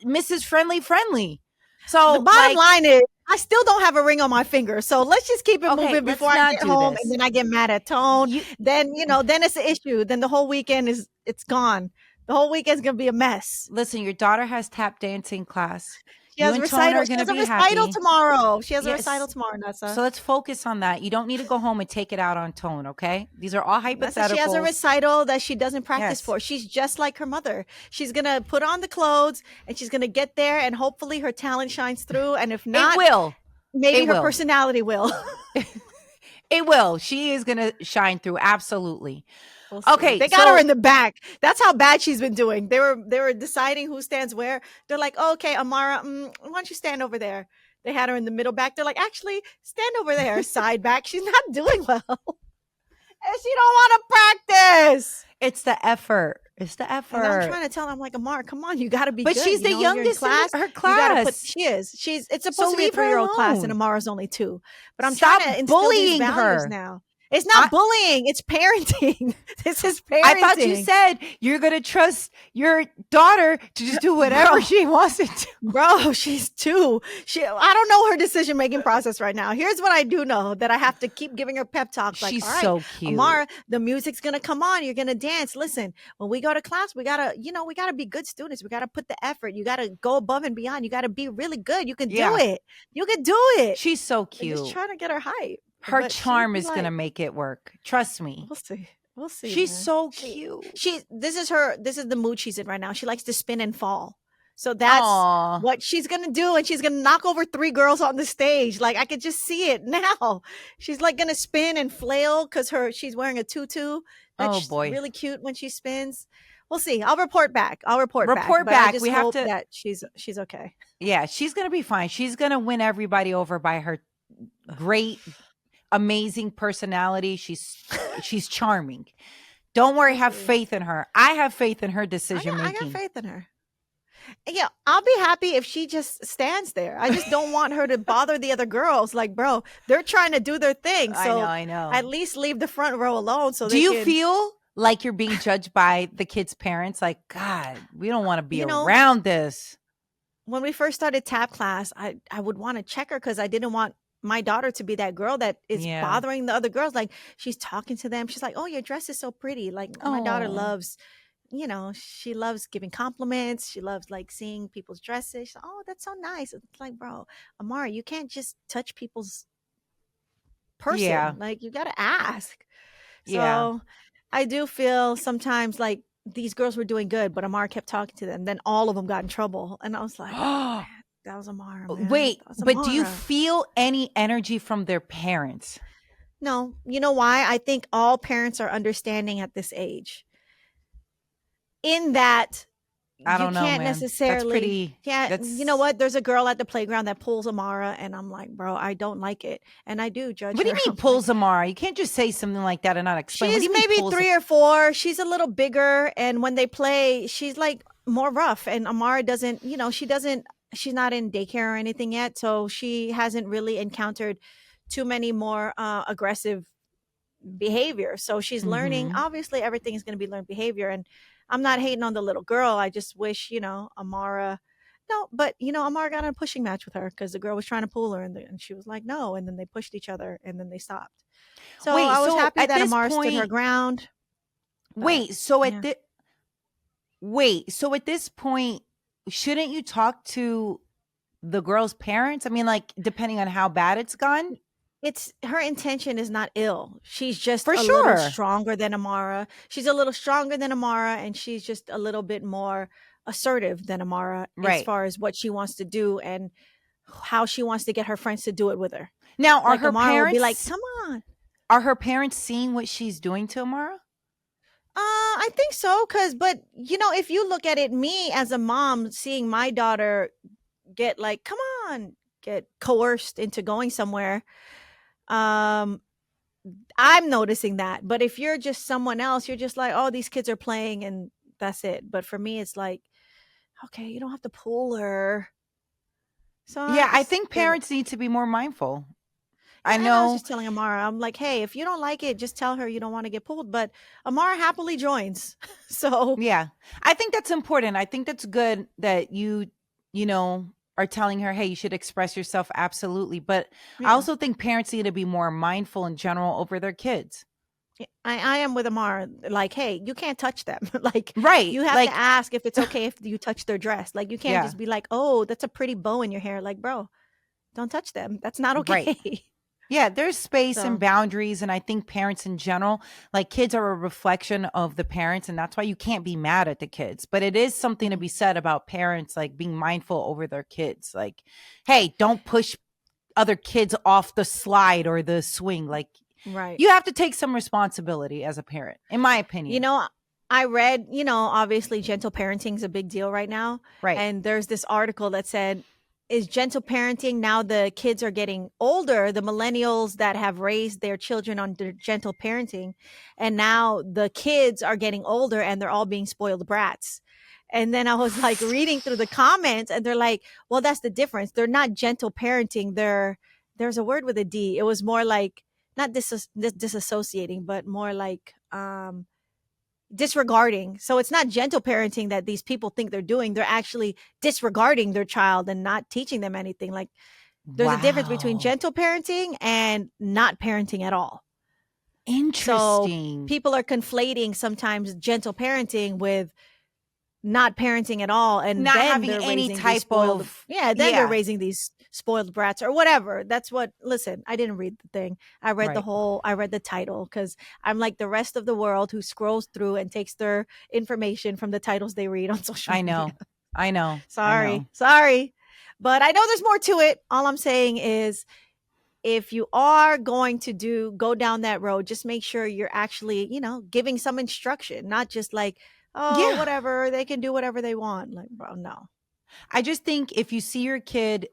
Mrs. Friendly. So the bottom line is, I still don't have a ring on my finger. So let's just keep it moving before I get home and then I get mad at Tone. Then it's an issue. Then the whole weekend it's gone. The whole weekend's gonna be a mess. Listen, your daughter has tap dancing class. She You has a and Tone recital. are She going to has a be recital happy. tomorrow. She has a recital Yes. tomorrow, So Nessa. let's focus on that. You don't need to go home and take it out on Tone, okay? These are all Nessa, she has a hypotheticals. recital that she doesn't practice Yes. for. She's just like her mother. She's gonna put on the clothes and she's gonna get there, and hopefully her talent shines through. And if It not, will. maybe It her will. personality will. It will. She is going to shine through. Absolutely. We'll see. Okay. They got her So in the back. That's how bad she's been doing. They were deciding who stands where. They're like, oh, okay, Amara, why don't you stand over there? They had her in the middle back. They're like, actually, stand over there, side back. She's not doing well, and she don't want to practice. it's the effort. It's the And I'm effort. trying to tell her, I'm like, Amara, come on, you got to be But good. she's You the know, you're in youngest in class. her You got to put. class. She is. It's So supposed to be a leave her 3-year-old class, and alone. Amara's only 2. But I'm trying Stop to instill these bullying values her. now. It's not I, bullying. It's parenting. This is I thought you parenting. said you're going to trust your daughter to just do whatever Bro, she wants to do. bro, she's 2. I don't know her decision making process right now. Here's what I do know, that I have to keep giving her pep talks like, She's all right, so cute. Amara, the music's gonna come on. You're gonna dance. Listen, when we go to class, we gotta be good students. We gotta put the effort. You gotta go above and beyond. You gotta be really good. You can do Yeah. it. You can do it. She's so I'm just cute. trying to get her hype. Her But she charm be is going to like, make it work. Trust me. we'll see. We'll see, She's man. so She cute. she this is the mood she's in right now. She likes to spin and fall. So that's Aw. what she's gonna do, and she's gonna knock over 3 girls on the stage. Like, I could just see it now. She's like gonna spin and flail because she's wearing a tutu. Oh, That's boy. really cute when she spins. We'll see. I'll report back. Report Report back. But I back. just We have hope to. that she's okay. Yeah, she's going to be fine. She's going to win everybody over by her great, amazing personality. She's charming. Don't worry. We'll Have see. faith in her. I have faith in her I decision got making. faith in her. Yeah, I'll be happy if she just stands there. I just don't want her to bother the other girls. Like, bro, they're trying to do their thing. So I know. at least leave the front row alone. So Do they you can, feel like you're being judged by the kids' parents? Like, God, we don't want to be you know, around this. when we first started tap class, I would want to check her because I didn't want my daughter to be that girl that is Yeah. bothering the other girls. Like, she's talking to them. She's like, oh, your dress is so pretty. Like, my daughter Oh, loves, she loves giving compliments. She loves like seeing people's dresses. She's like, oh, that's so nice. It's like, bro, Amara, you can't just touch people's person. yeah. Like, you got to ask. Yeah. So I do feel sometimes like these girls were doing good, but Amara kept talking to them. Then all of them got in trouble. And I was like, man, that was Amara, man. Wait, That was but do you Amara. feel any energy from their parents? No, you know why? I think all parents are understanding at this age. In that I you don't know, can't man. That's necessarily, pretty. yeah, That's you know what? There's a girl at the playground that pulls Amara, and I'm like, bro, I don't like it. And I do judge What do you her. mean I'm like, pulls Amara? You can't just say something like that and not explain. What do she's you mean maybe pulls? 3 or 4. She's a little bigger, and when they play, she's like more rough. And Amara doesn't, she's not in daycare or anything yet, so she hasn't really encountered too many more aggressive behavior. So she's learning. Mhm. Obviously, everything is going to be learned behavior, and I'm not hating on the little girl. I just wish, Amara. No, but Amara got in a pushing match with her because the girl was trying to pull her, and she was like, no, and then they pushed each other, and then they stopped. So Wait, I was so happy at that this Amara stood her point, ground. But wait, so at yeah, the wait, so at this point, shouldn't you talk to the girl's parents? I mean, like, depending on how bad it's gone, it's her intention is not ill. She's just for a little sure. stronger than Amara. She's a little stronger than Amara, and she's just a little bit more assertive than Amara as Right. far as what she wants to do and how she wants to get her friends to do it with her. Now, Like, Amara would be like, come on. are her parents seeing what she's doing to Amara? I think so, but if you look at it, me as a mom seeing my daughter get like, come on, get coerced into going somewhere, I'm noticing that. But if you're just someone else, you're just like, oh, these kids are playing and that's it. But for me, it's like, okay, you don't have to pull her. So Yeah, I think parents need to be more mindful. I and I was know. just telling Amara, I'm like, hey, if you don't like it, just tell her you don't want to get pulled. But Amara happily joins. So Yeah. I think that's important. I think that's good that you are telling her, hey, you should express yourself. Absolutely. But I yeah, also think parents need to be more mindful in general over their kids. I am with Amar. Like, hey, you can't touch them. Like, Right. you have to Like, ask if it's okay if you touch their dress. Like, you can't yeah, just be like, oh, that's a pretty bow in your hair. Like, bro, don't touch them. That's not right. okay. Yeah, there's space and So, boundaries. And I think parents in general, like kids are a reflection of the parents. And that's why you can't be mad at the kids. But it is something to mhm, be said about parents, like being mindful over their kids. Like, hey, don't push other kids off the slide or the swing. Like, right. you have to take some responsibility as a parent, in my You opinion. know, I read, obviously gentle parenting is a big deal right now. Right. And there's this article that said, is gentle parenting now the kids are getting older, the millennials that have raised their children under gentle parenting. And now the kids are getting older and they're all being spoiled brats. And then I was like reading through the comments and they're like, well, that's the difference. They're not gentle parenting. There's a word with a D. It was more like not disassociating, but more like, disregarding. So it's not gentle parenting that these people think they're doing. They're actually disregarding their child and not teaching them anything. Like there's a difference between Wow. gentle parenting and not parenting at all. So Interesting. people are conflating sometimes gentle parenting with not parenting at all, and Not then having they're any raising these type spoiled, of, yeah, then they're yeah, raising these spoiled brats or whatever. That's what, listen, I didn't read the thing. right. I read the title because I'm like the rest of the world who scrolls through and takes their information from the titles they read on social I media. know. I know. I Sorry, know. sorry, but I know there's more to it. All I'm saying is, if you are going to go down that road, just make sure you're actually, giving some instruction, not just like, oh, Yeah. whatever, they can do whatever they want. Like, bro, no. I just think if you see your kid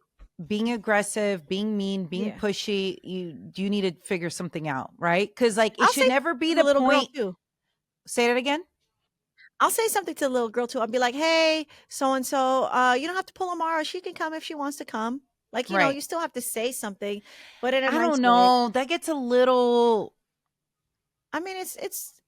being aggressive, being mean, being Yeah. pushy, you need to figure something out, right? Because like it I'll should say never be to the the little girl point. too. Say that again. I'll say something to the little girl too. I'll be like, "Hey, so and so, you don't have to pull Amara. She can come if she wants to come." Like, Right. you still have to say something, but in a I don't nice way. know. That gets a little. I mean, it's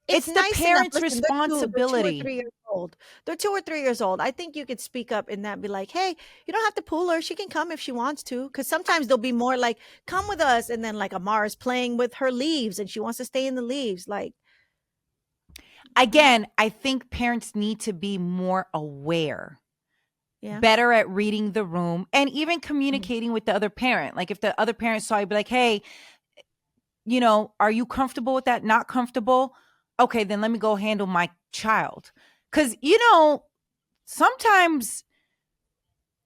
It's the nice enough. parents' Listen, they're 2 or responsibility. 3 years old. They're 2 or 3 years old. I think you could speak up in that, be like, "Hey, you don't have to pull her. She can come if she wants to." Because sometimes they'll be more like, "Come with us," and then like Amara's playing with her leaves and she wants to stay in the leaves. Like, Again, I think parents need to be more aware, yeah, better at reading the room, and even mhm, communicating with the other parent. Like if the other parent saw you, be like, hey, are you comfortable with that? Not comfortable? Okay, then let me go handle my child. Because, sometimes,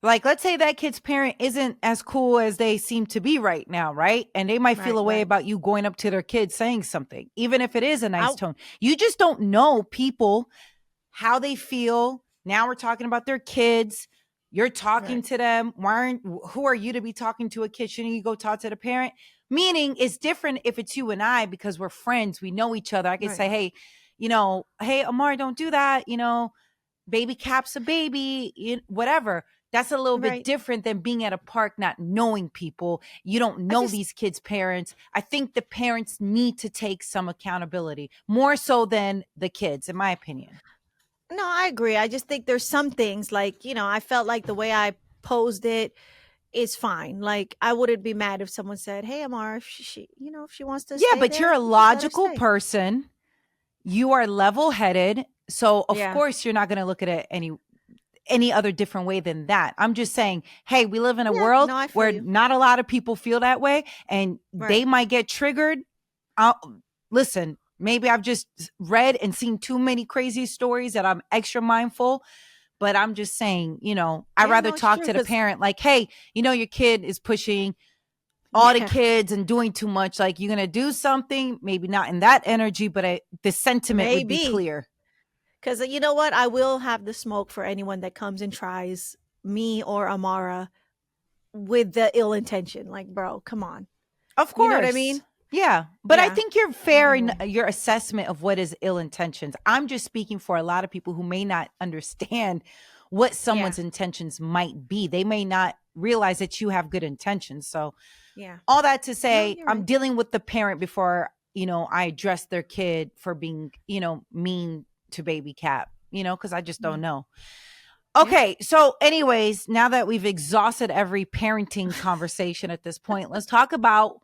like, let's say that kid's parent isn't as cool as they seem to be right now, right? And they might feel right, a way right. about you going up to their kid saying something, even if it is a nice I tone. You just don't know people, how they feel. Now we're talking about their kids. You're talking right, to them. Who are you to be talking to a kid? Shouldn't you go talk to the parent? Meaning it's different if it's you and I because we're friends. We know each other. I could right, say, hey, hey, Amar, don't do that. Baby Cap's a baby, whatever. That's a little bit right. different than being at a park, not knowing people. You don't I know just these kids' parents. I think the parents need to take some accountability more so than the kids, in my opinion. No, I agree. I just think there's some things like, I felt like the way I posed it is fine. Like, I wouldn't be mad if someone said, "Hey, Amar, if if she wants to Yeah, stay but there, you're a just let her logical stay." person. You are level headed. So of Yeah. course you're not going to look at it any other different way than that. I'm just saying, hey, we live in a Yeah. world No, I feel where you. not a lot of people feel that way and they Right. might get triggered. I'll, Listen, maybe I've just read and seen too many crazy stories that I'm extra mindful, but I'm just saying, I'd Yeah, rather no, it's talk true. to the Cause parent like, hey, your kid is pushing all the yeah, kids and doing too much. Like, you're going to do something, maybe not in that energy, but the sentiment would be maybe. clear. Cause you know what? I will have the smoke for anyone that comes and tries me or Amara with the ill intention. Like, bro, come on. Of You know what I course. mean? Yeah. But I Yeah. think you're Oh fair in boy. your assessment of what is ill intentions. I'm just speaking for a lot of people who may not understand what Yeah. someone's intentions might be. They may not realize that you have good intentions. So, Yeah. all that to No, say, you're I'm right. dealing with the parent before, I address their kid for being, mean to baby Cap, because I just don't Yeah. know. Yeah. Okay, so anyways, now that we've exhausted every parenting conversation at this point, let's talk about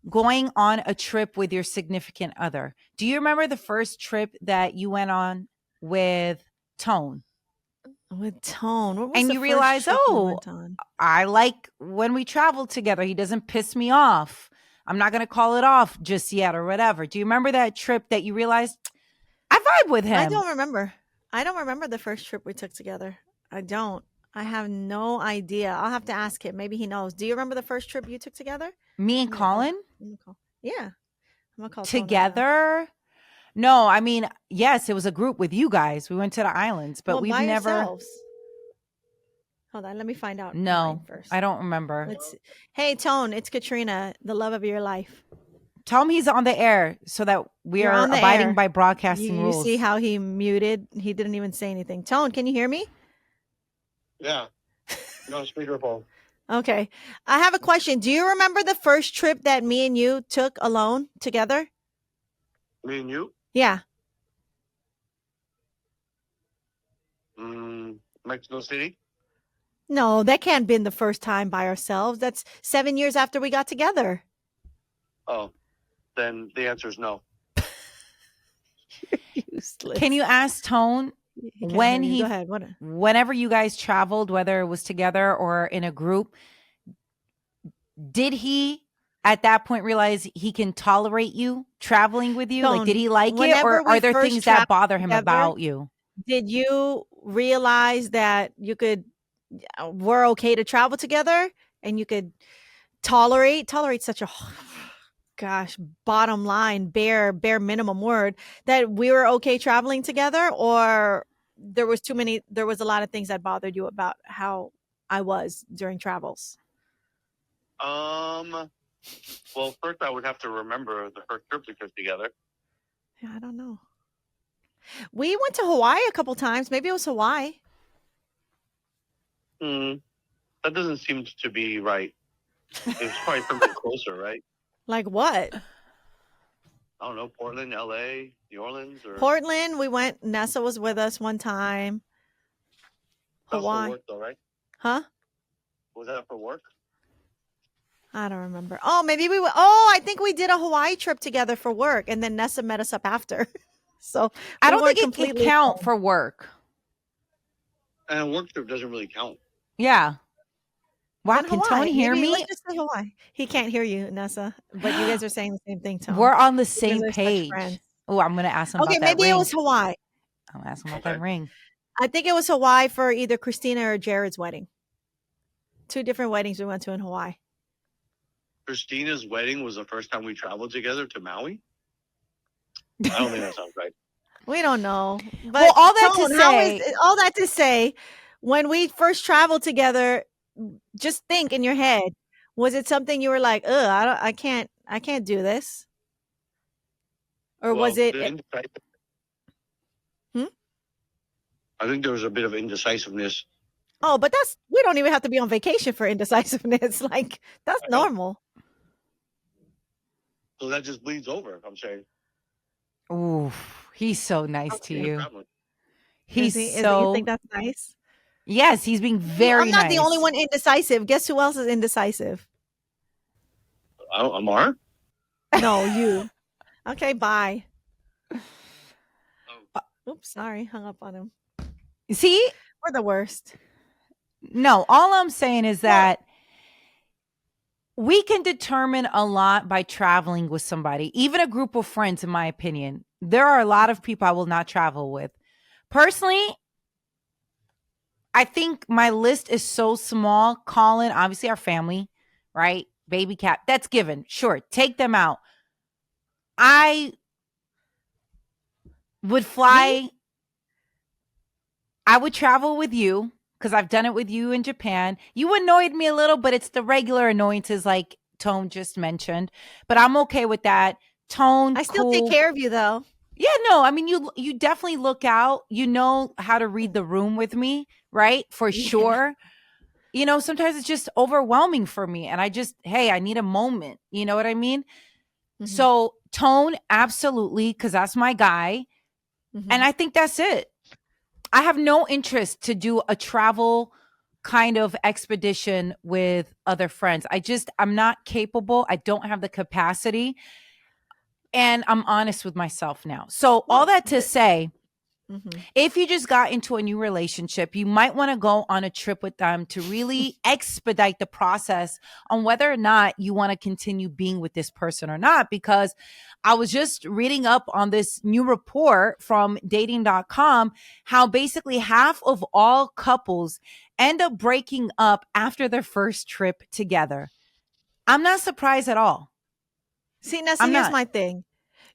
going on a trip with your significant other. Do you remember the first trip that you went on with Tone? With Tone. What was And the you first realize, trip we oh, went on? I like when we travel together. He doesn't piss me off. I'm not going to call it off just yet or whatever. Do you remember that trip that you realized I vibe with I him? don't remember. I don't remember the first trip we took together. I don't. I have no idea. I'll have to ask him. Maybe he knows. Do you remember the first trip you took together? Me and Give me a call. Colin I'm gonna call. Yeah, I'm gonna call Tone right now. together? No, I mean, yes, it was a group with you guys. We went to the islands, but Well, we've by never. yourselves. Hold on. Let me find out mine No, first. I don't remember. Let's. Hey, Tone. It's Katrina, the love of your life. Tell him he's on the air so that we You're are on the abiding air. by You broadcasting you see rules. how he muted? He didn't even say anything. Tone, can you hear me? Yeah. No speakerphone. Okay. I have a question. Do you remember the first trip that me and you took alone together? Me and you? Yeah. Mexico City? No, that can't have been the first time by ourselves. That's 7 years after we got together. Oh, then the answer is no. Useless. Can you ask Tone He can't when hear you. he, Go ahead. What? whenever you guys traveled, whether it was together or in a group, did he at that point realize he can tolerate you traveling with you? Like, did Tone, he like it, whenever or we are there first things that traveled bother him together, about you? did you realize that you could, we're okay to travel together and you could tolerate such a gosh, bottom line, bare minimum word, that we were okay traveling together? Or there was a lot of things that bothered you about how I was during travels? Well, first I would have to remember the first trip we took together. Yeah, I don't know. We went to Hawaii a couple times. Maybe it was Hawaii. That doesn't seem to be right. It's probably something closer, right? Like what? I don't know, Portland, LA, New Orleans, or Portland, we went. Nessa was with us one time. that was for Hawaii. work though, right? Huh? Was that for work? I don't remember. Oh, maybe we went. Oh, I think we did a Hawaii trip together for work, and then Nessa met us up after. So I we don't weren't think it can completely count alone. for work. And a work trip doesn't really count. Yeah. Wow, Then can Hawaii. Tony hear Maybe me? let's just say Hawaii. He can't hear you, Nessa, but you guys are saying the same thing, Tone. We're on the You guys same are such page. friends. Oh, I'm going to ask him Okay, about that maybe it ring. was Hawaii. I'm asking about Okay. that ring. I think it was Hawaii for either Christina or Jared's wedding. 2 different weddings we went to in Hawaii. Christina's wedding was the first time we traveled together to Maui? I don't think that sounds right. We don't know. But Well, all that to Tone, say, all that to say, when we first traveled together, just think in your head, was it something you were like, ugh, I can't do this? Or Well, was it? Hmm? I think there was a bit of indecisiveness. Oh, but we don't even have to be on vacation for indecisiveness. Like, that's normal. So that just bleeds over, I'm saying. ooh, he's so nice to you. Traveling. He's You so, think that's nice? yes, he's being very I'm not nice. the only one indecisive. Guess who else is indecisive? Amar? No, you. Okay, bye. Oops, sorry, hung up on him. See? We're the worst. No, all I'm saying is that we can determine a lot by traveling with somebody, even a group of friends, in my opinion. There are a lot of people I will not travel with. Personally, I think my list is so small. Colin, obviously our family, right? Baby cat, that's given. Sure, take them out. I would fly. I would travel with you because I've done it with you in Japan. You annoyed me a little, but it's the regular annoyances like Tone just mentioned. But I'm okay with that. Tone, I still cool. take care of you though. Yeah, no, I mean you definitely look out. You know how to read the room with me, right? For Yeah. sure. You know, sometimes it's just overwhelming for me. And I need a moment. You know what I mean? Mhm. So Tone, absolutely, because that's my guy. Mhm. And I think that's it. I have no interest to do a travel kind of expedition with other friends. I'm not capable. I don't have the capacity. And I'm honest with myself now. So, all Well, that to say, mhm. if you just got into a new relationship, you might want to go on a trip with them to really expedite the process on whether or not you want to continue being with this person or not. Because I was just reading up on this new report from dating.com how basically half of all couples end up breaking up after their first trip together. I'm not surprised at all. See, Nessa, I'm here's not. my thing.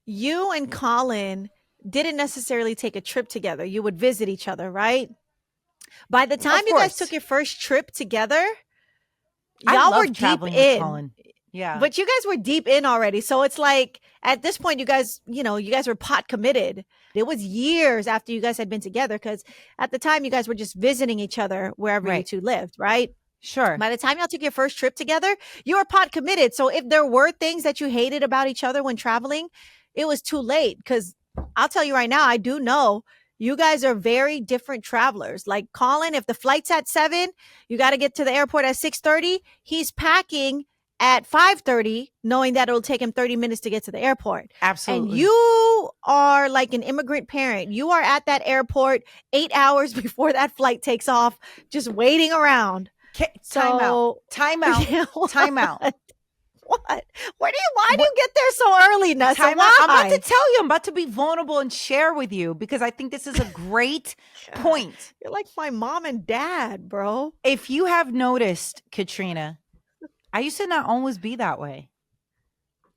You and Colin didn't necessarily take a trip together. You would visit each other, right? By the time Of you guys took course. your first trip together, I y'all were love deep traveling with in. Colin. Yeah. But you guys were deep in already. So it's like at this point, you guys were pot committed. It was years after you guys had been together because at the time you guys were just visiting each other wherever you Right. two lived, right? Sure. By the time y'all took your first trip together, you were pot committed. So if there were things that you hated about each other when traveling, it was too late. Because I'll tell you right now, I do know you guys are very different travelers. Like Colin, if the flight's at 7, you got to get to the airport at 6:30. He's packing at 5:30, knowing that it'll take him 30 minutes to get to the airport. And Absolutely. you are like an immigrant parent. You are at that airport 8 hours before that flight takes off, just waiting around. Time out. So Time out. yeah, Time out. what? Why do What you get there so early, Nessa? time out? I'm about to Why? tell you. I'm about to be vulnerable and share with you because I think this is a great God, point. you're like my mom and dad, bro. If you have noticed, Katrina, I used to not always be that way.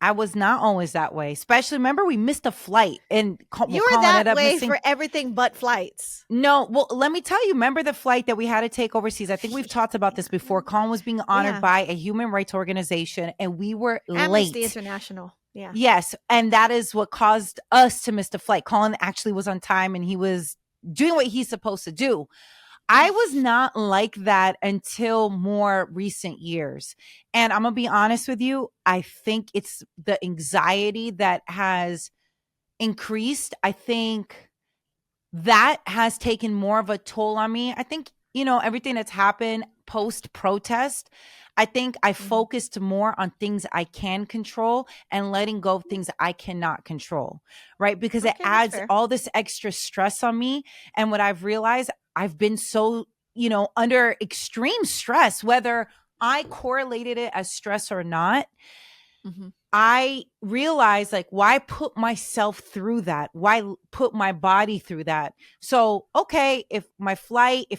I was not always that way. Especially, remember, we missed a flight and You were Colin ended that up way missing. for everything but flights. No, well, let me tell you. Remember the flight that we had to take overseas? I think we've talked about this before. Colin was being honored Yeah. by a human rights organization, and we were Amnesty late. International. Yeah. Yes, and that is what caused us to miss the flight. Colin actually was on time, and he was doing what he's supposed to do. I was not like that until more recent years. And I'm going to be honest with you. I think it's the anxiety that has increased. I think that has taken more of a toll on me. I think, everything that's happened post protest, I think I Mhm. focused more on things I can control and letting go of things I cannot control, right? Because it Okay, that's adds fair. all this extra stress on me. And what I've realized, I've been so, under extreme stress, whether I correlated it as stress or not. Mhm. I realized, like, why put myself through that? Why put my body through that? So, okay, if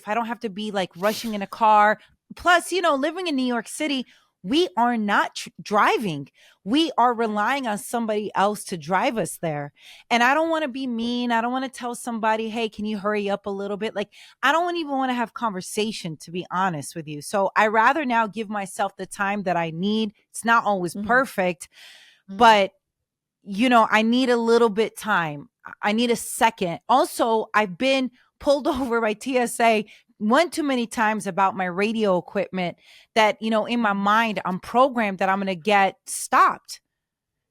I don't have to be like rushing in a car, plus, living in New York City, we are not driving. We are relying on somebody else to drive us there. And I don't want to be mean. I don't want to tell somebody, hey, can you hurry up a little bit? Like, I don't even want to have conversation, to be honest with you. So I rather now give myself the time that I need. It's not always Mhm. perfect, Mhm. but I need a little bit time. I need a second. Also, I've been pulled over by TSA one too many times about my radio equipment that, in my Mhm. mind, I'm programmed that I'm going to get stopped.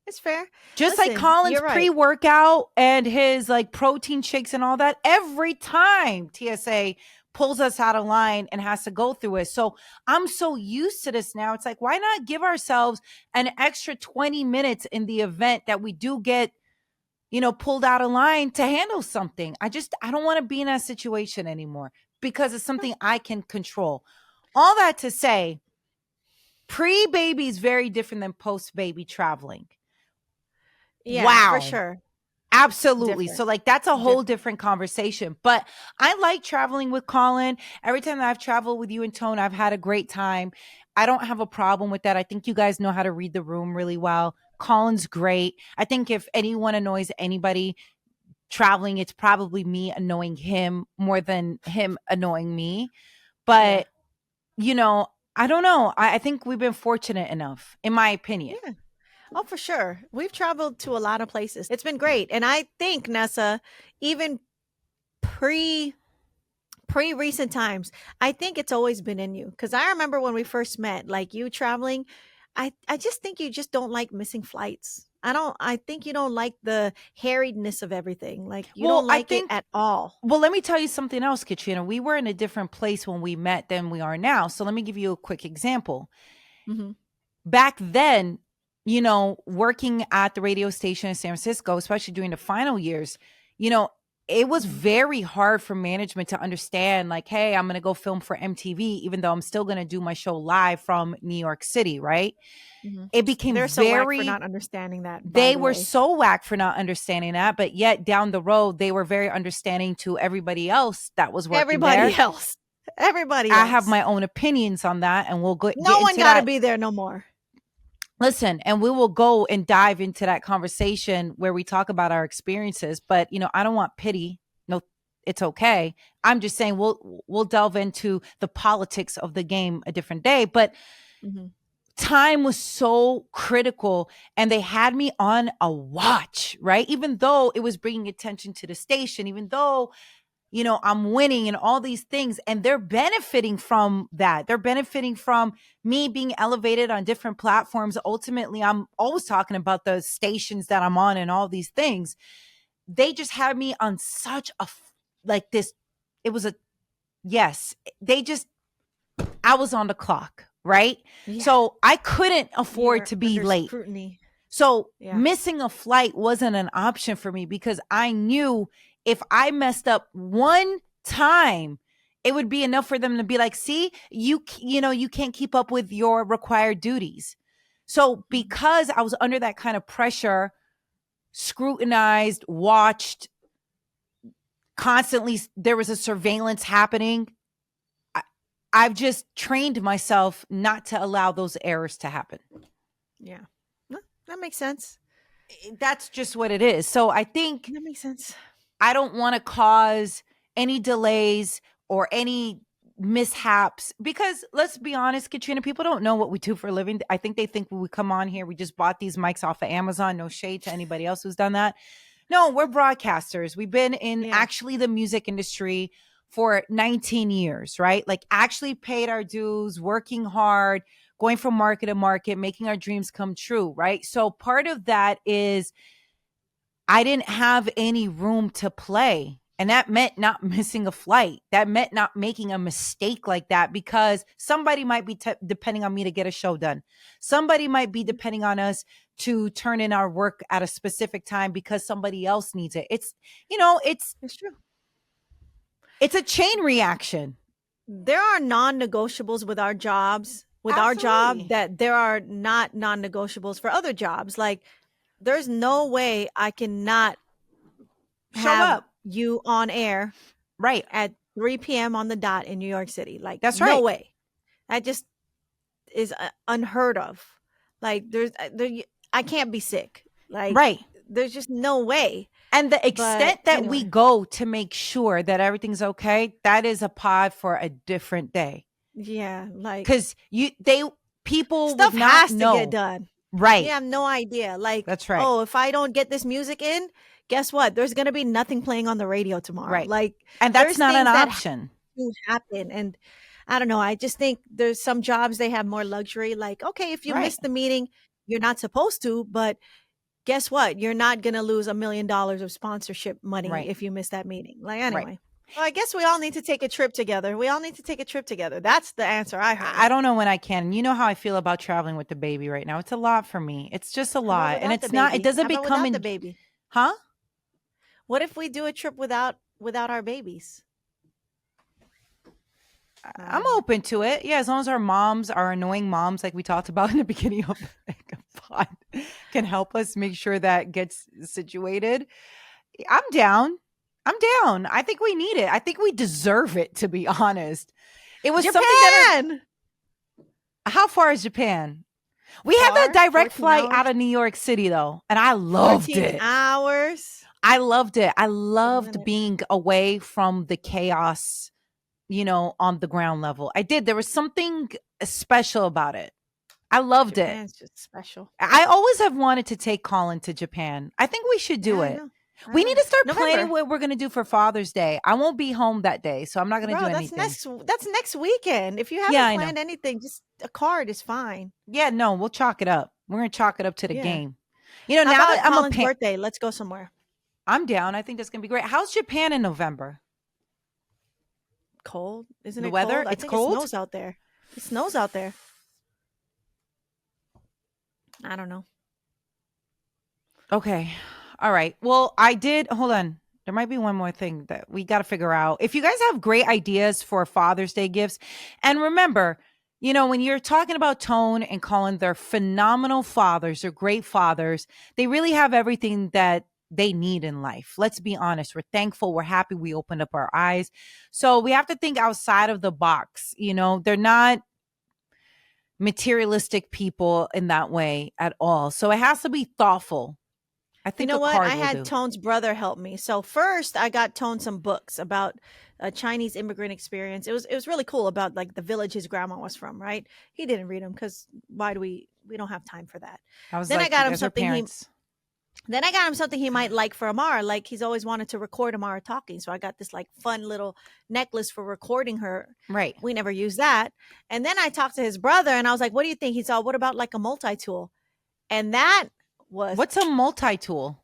It's fair. Just like Listen, Colin's you're right. pre-workout and his like protein shakes and all that, every time TSA pulls us out of line and has to go through it. So I'm so used to this now. It's like, why not give ourselves an extra 20 minutes in the event that we do get, pulled out of line to handle something? I don't want to be in that situation anymore because it's something I can control. All that to say, pre-baby is very different than post-baby traveling. Yeah, for Wow. sure. Absolutely. So Different. like that's a whole Different. different conversation. But I like traveling with Colin. Every time that I've traveled with you and Tone, I've had a great time. I don't have a problem with that. I think you guys know how to read the room really well. Colin's great. I think if anyone annoys anybody traveling, it's probably me annoying him more than him annoying me. Yeah. But, you know, I don't know. I think we've been fortunate enough, in my opinion. Yeah. Oh, for sure. We've traveled to a lot of places. It's been great. And I think, Nessa, even pre recent times, I think it's always been in you. Because I remember when we first met, like you traveling, I just think you just don't like missing flights. I think you don't like the harriedness of everything. Like you Well, don't I like it think at all. well, let me tell you something else, Katrina. We were in a different place when we met than we are now. So let me give you a quick example. Hmm. Back then, working at the radio station in San Francisco, especially during the final years, you know, it was Hmm. very hard for management to understand, like, hey, I'm going to go film for MTV, even though I'm still going to do my show live from New York City, right? Hmm. It became They're so whack for very, not understanding that, by they the were way. so whack for not understanding that, but yet down the road, they were very understanding to everybody else that was working Everybody there. else. Everybody I have else. my own opinions on that, and we'll get No one into got to that. be there no more. Listen, and we will go and dive into that conversation where we talk about our experiences. But I don't want pity. No, it's okay. I'm just saying we'll delve into the politics of the game a different day. But Hmm. time was so critical, and they had me on a watch, right? Even though it was bringing attention to the station, even though I'm winning and all these things, and they're benefiting from that. They're benefiting from me being elevated on different platforms. Ultimately, I'm always talking about the stations that I'm on and all these things. They just had me on such like this. It was yes, they just, I was on the clock, right? Yeah. So I couldn't afford You're to be under late. scrutiny. So Yeah. missing a flight wasn't an option for me because I knew if I messed up one time, it would be enough for them to be like, see, you can't keep up with your required duties. So because I was under that kind of pressure, scrutinized, watched, constantly, there was a surveillance happening. I've just trained myself not to allow those errors to happen. Yeah. No, that makes sense. That's just what it is. So I think That makes sense. I don't want to cause any delays or any mishaps because let's be honest, Katrina, people don't know what we do for a living. I think they think when we come on here, we just bought these mics off of Amazon. No shade to anybody else who's done that. No, we're broadcasters. We've been in Yeah. actually the music industry for 19 years, right? Like actually paid our dues, working hard, going from market to market, making our dreams come true, right? So part of that is I didn't have any room to play. And that meant not missing a flight. That meant not making a mistake like that because somebody might be depending on me to get a show done. Somebody might be depending on us to turn in our work at a specific time because somebody else needs it. It's, It's true. it's a chain reaction. There are non-negotiables with our jobs, with our Absolutely. job, that there are not non-negotiables for other jobs. Like there's no way I cannot Show have up. you on air Right. at 3 p.m. on the dot in New York City. Like That's no right. way. That just is unheard of. Like I can't be sick. Like Right. there's just no way. And the But extent that we anyway, go to make sure that everything's okay, that is a pod for a different day. yeah, like Because people stuff would not has to get know. done. You Right. have no idea. Like, That's right. oh, if I don't get this music in, guess what? There's gonna be nothing playing on the radio tomorrow. Right. Like, And that's there's not an things that option. to happen. And I don't know. I just think there's some jobs they have more luxury. Like, okay, if you Right. miss the meeting, you're not supposed to, but guess what? You're not gonna lose $1 million of sponsorship money Right. if you miss that meeting. Like, Right. anyway. Well, I guess we all need to take a trip together. We all need to take a trip together. That's the answer I heard. I don't know when I can. You know how I feel about traveling with the baby right now. It's a lot for me. It's just a How about lot. And without the it's not, it baby? doesn't How about become without the in, baby? huh? What if we do a trip without our babies? I'm open to it. Yeah, as long as our moms, our annoying moms, like we talked about in the beginning of the pod, can help us make sure that gets situated. I'm down. I'm down. I think we need it. I think we deserve it, to be honest. It was something that Japan. how far is Japan? We have that Far? direct 14 flight hours? out of New York City though, and I loved 14 it. hours. I loved it. I Isn't loved it? being away from the chaos, on the ground level. I did. There was something special about it. I loved it. Japan's just special. I always have wanted to take Colin to Japan. I think we should do Yeah, I it. know. I We know. need to start planning November. what we're going to do for Father's Day. I won't be home that day, so I'm not going to Bro, do that's anything. next weekend. If you Yeah, haven't I know. planned anything, just a card is fine. Yeah, no, we'll chalk it up. We're going to chalk it up to the Yeah. game. You know, How now about that on Colin's birthday? Let's go somewhere. I'm down. I think that's going to be great. How's Japan in November? Cold? Isn't The it weather? cold? I It's think it cold? snows out there. It snows out there. I don't know. Okay. All right. Well, hold on. There might be one more thing that we got to figure out. If you guys have great ideas for Father's Day gifts, and remember, you know, when you're talking about Tone and Colin, they're phenomenal fathers, they're great fathers. They really have everything that they need in life. Let's be honest. We're thankful. We're happy we opened up our eyes. So we have to think outside of the box. You know, they're not materialistic people in that way at all. So it has to be thoughtful. I You think know a what? card I will had do. Tone's brother help me. So first, I got Tone some books about a Chinese immigrant experience. It was really cool about like the village his grandma was from. Right? He didn't read them because why do we don't have time for that. I was Then I like, you got him guys are something he parents. then I got him something he might like for Amara. Like he's always wanted to record Amara talking. So I got this like fun little necklace for recording her. Right. We never used that. And then I talked to his brother and I was like, what do you think? He said, what about like a multi-tool? And that was What's a multi-tool?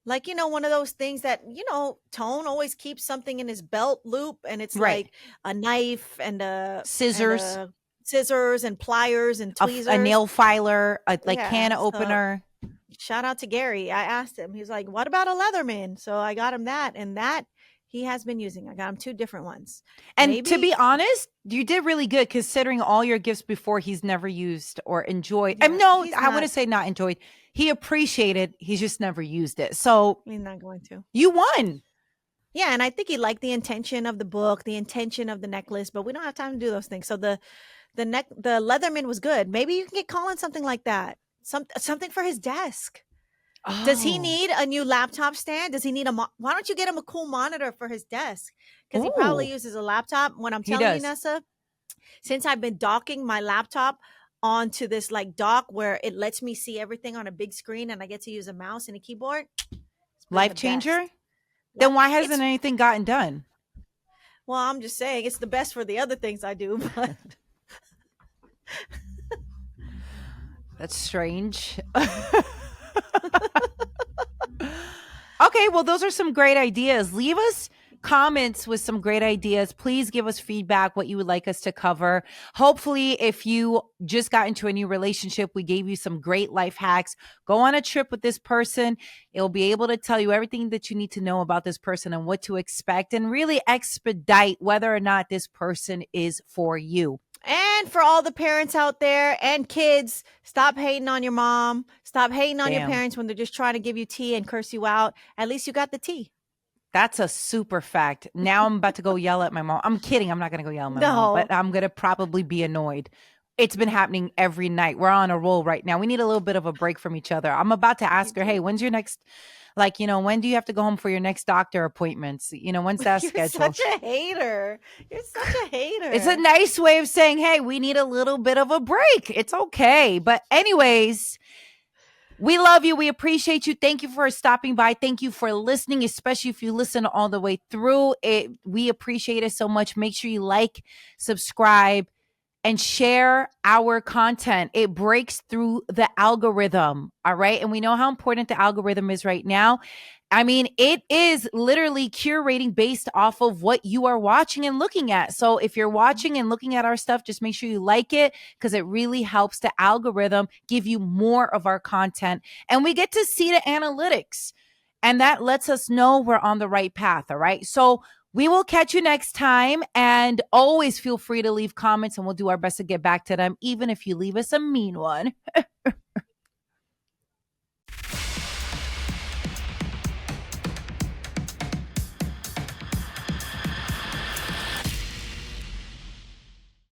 like, one of those things that, Tone always keeps something in his belt loop and it's Right. like a knife and Scissors, scissors and pliers and a tweezers. nail filer, a like Yeah, can so opener. shout out to Gary. I asked him, he's like, what about a Leatherman? So I got him that, and that he has been using. I got him 2 different ones. And to Maybe, be honest, you did really good considering all your gifts before he's never used or enjoyed. yeah, No, he's I wouldn't say not enjoyed. He appreciated. He's just never used it. So not going to. you won. Yeah, and I think he liked the intention of the book, the intention of the necklace, but we don't have time to do those things. So the Leatherman was good. Maybe you can get Colin something like that. Something for his desk. Does he Oh. need a new laptop stand? Does he need why don't you get him a cool monitor for his desk? Because he probably Ooh, uses a laptop. When I'm he telling you, does. Nessa, since I've been docking my laptop onto this like dock where it lets me see everything on a big screen and I get to use a mouse and a keyboard. It's been Life the changer? best. Then why It's hasn't anything gotten done? Well, I'm just saying it's the best for the other things I do, but That's strange. Okay, well, those are some great ideas. Leave us comments with some great ideas. Please give us feedback, what you would like us to cover. Hopefully, if you just got into a new relationship, we gave you some great life hacks. Go on a trip with this person. It'll be able to tell you everything that you need to know about this person and what to expect and really expedite whether or not this person is for you. And for all the parents out there and kids, stop hating on your mom. Stop hating on your Damn. parents when they're just trying to give you tea and curse you out. At least you got the tea. That's a super fact. Now I'm about to go yell at my mom. I'm kidding. I'm not going to go yell at my mom, but I'm going to probably be annoyed. It's been happening every night. We're on a roll right now. We need a little bit of a break from each other. I'm about to ask her, hey, when's your next, when do you have to go home for your next doctor appointments? When's that You're scheduled? such a hater. You're such a hater. It's a nice way of saying, hey, we need a little bit of a break. It's okay. But anyways, we love you. We appreciate you. Thank you for stopping by. Thank you for listening, especially if you listen all the way through. We appreciate it so much. Make sure you like, subscribe, and share our content. It breaks through the algorithm. All right. And we know how important the algorithm is right now. I mean, it is literally curating based off of what you are watching and looking at. So if you're watching and looking at our stuff, just make sure you like it because it really helps the algorithm give you more of our content. And we get to see the analytics. And that lets us know we're on the right path. All right. So we will catch you next time. And always feel free to leave comments and we'll do our best to get back to them, even if you leave us a mean one.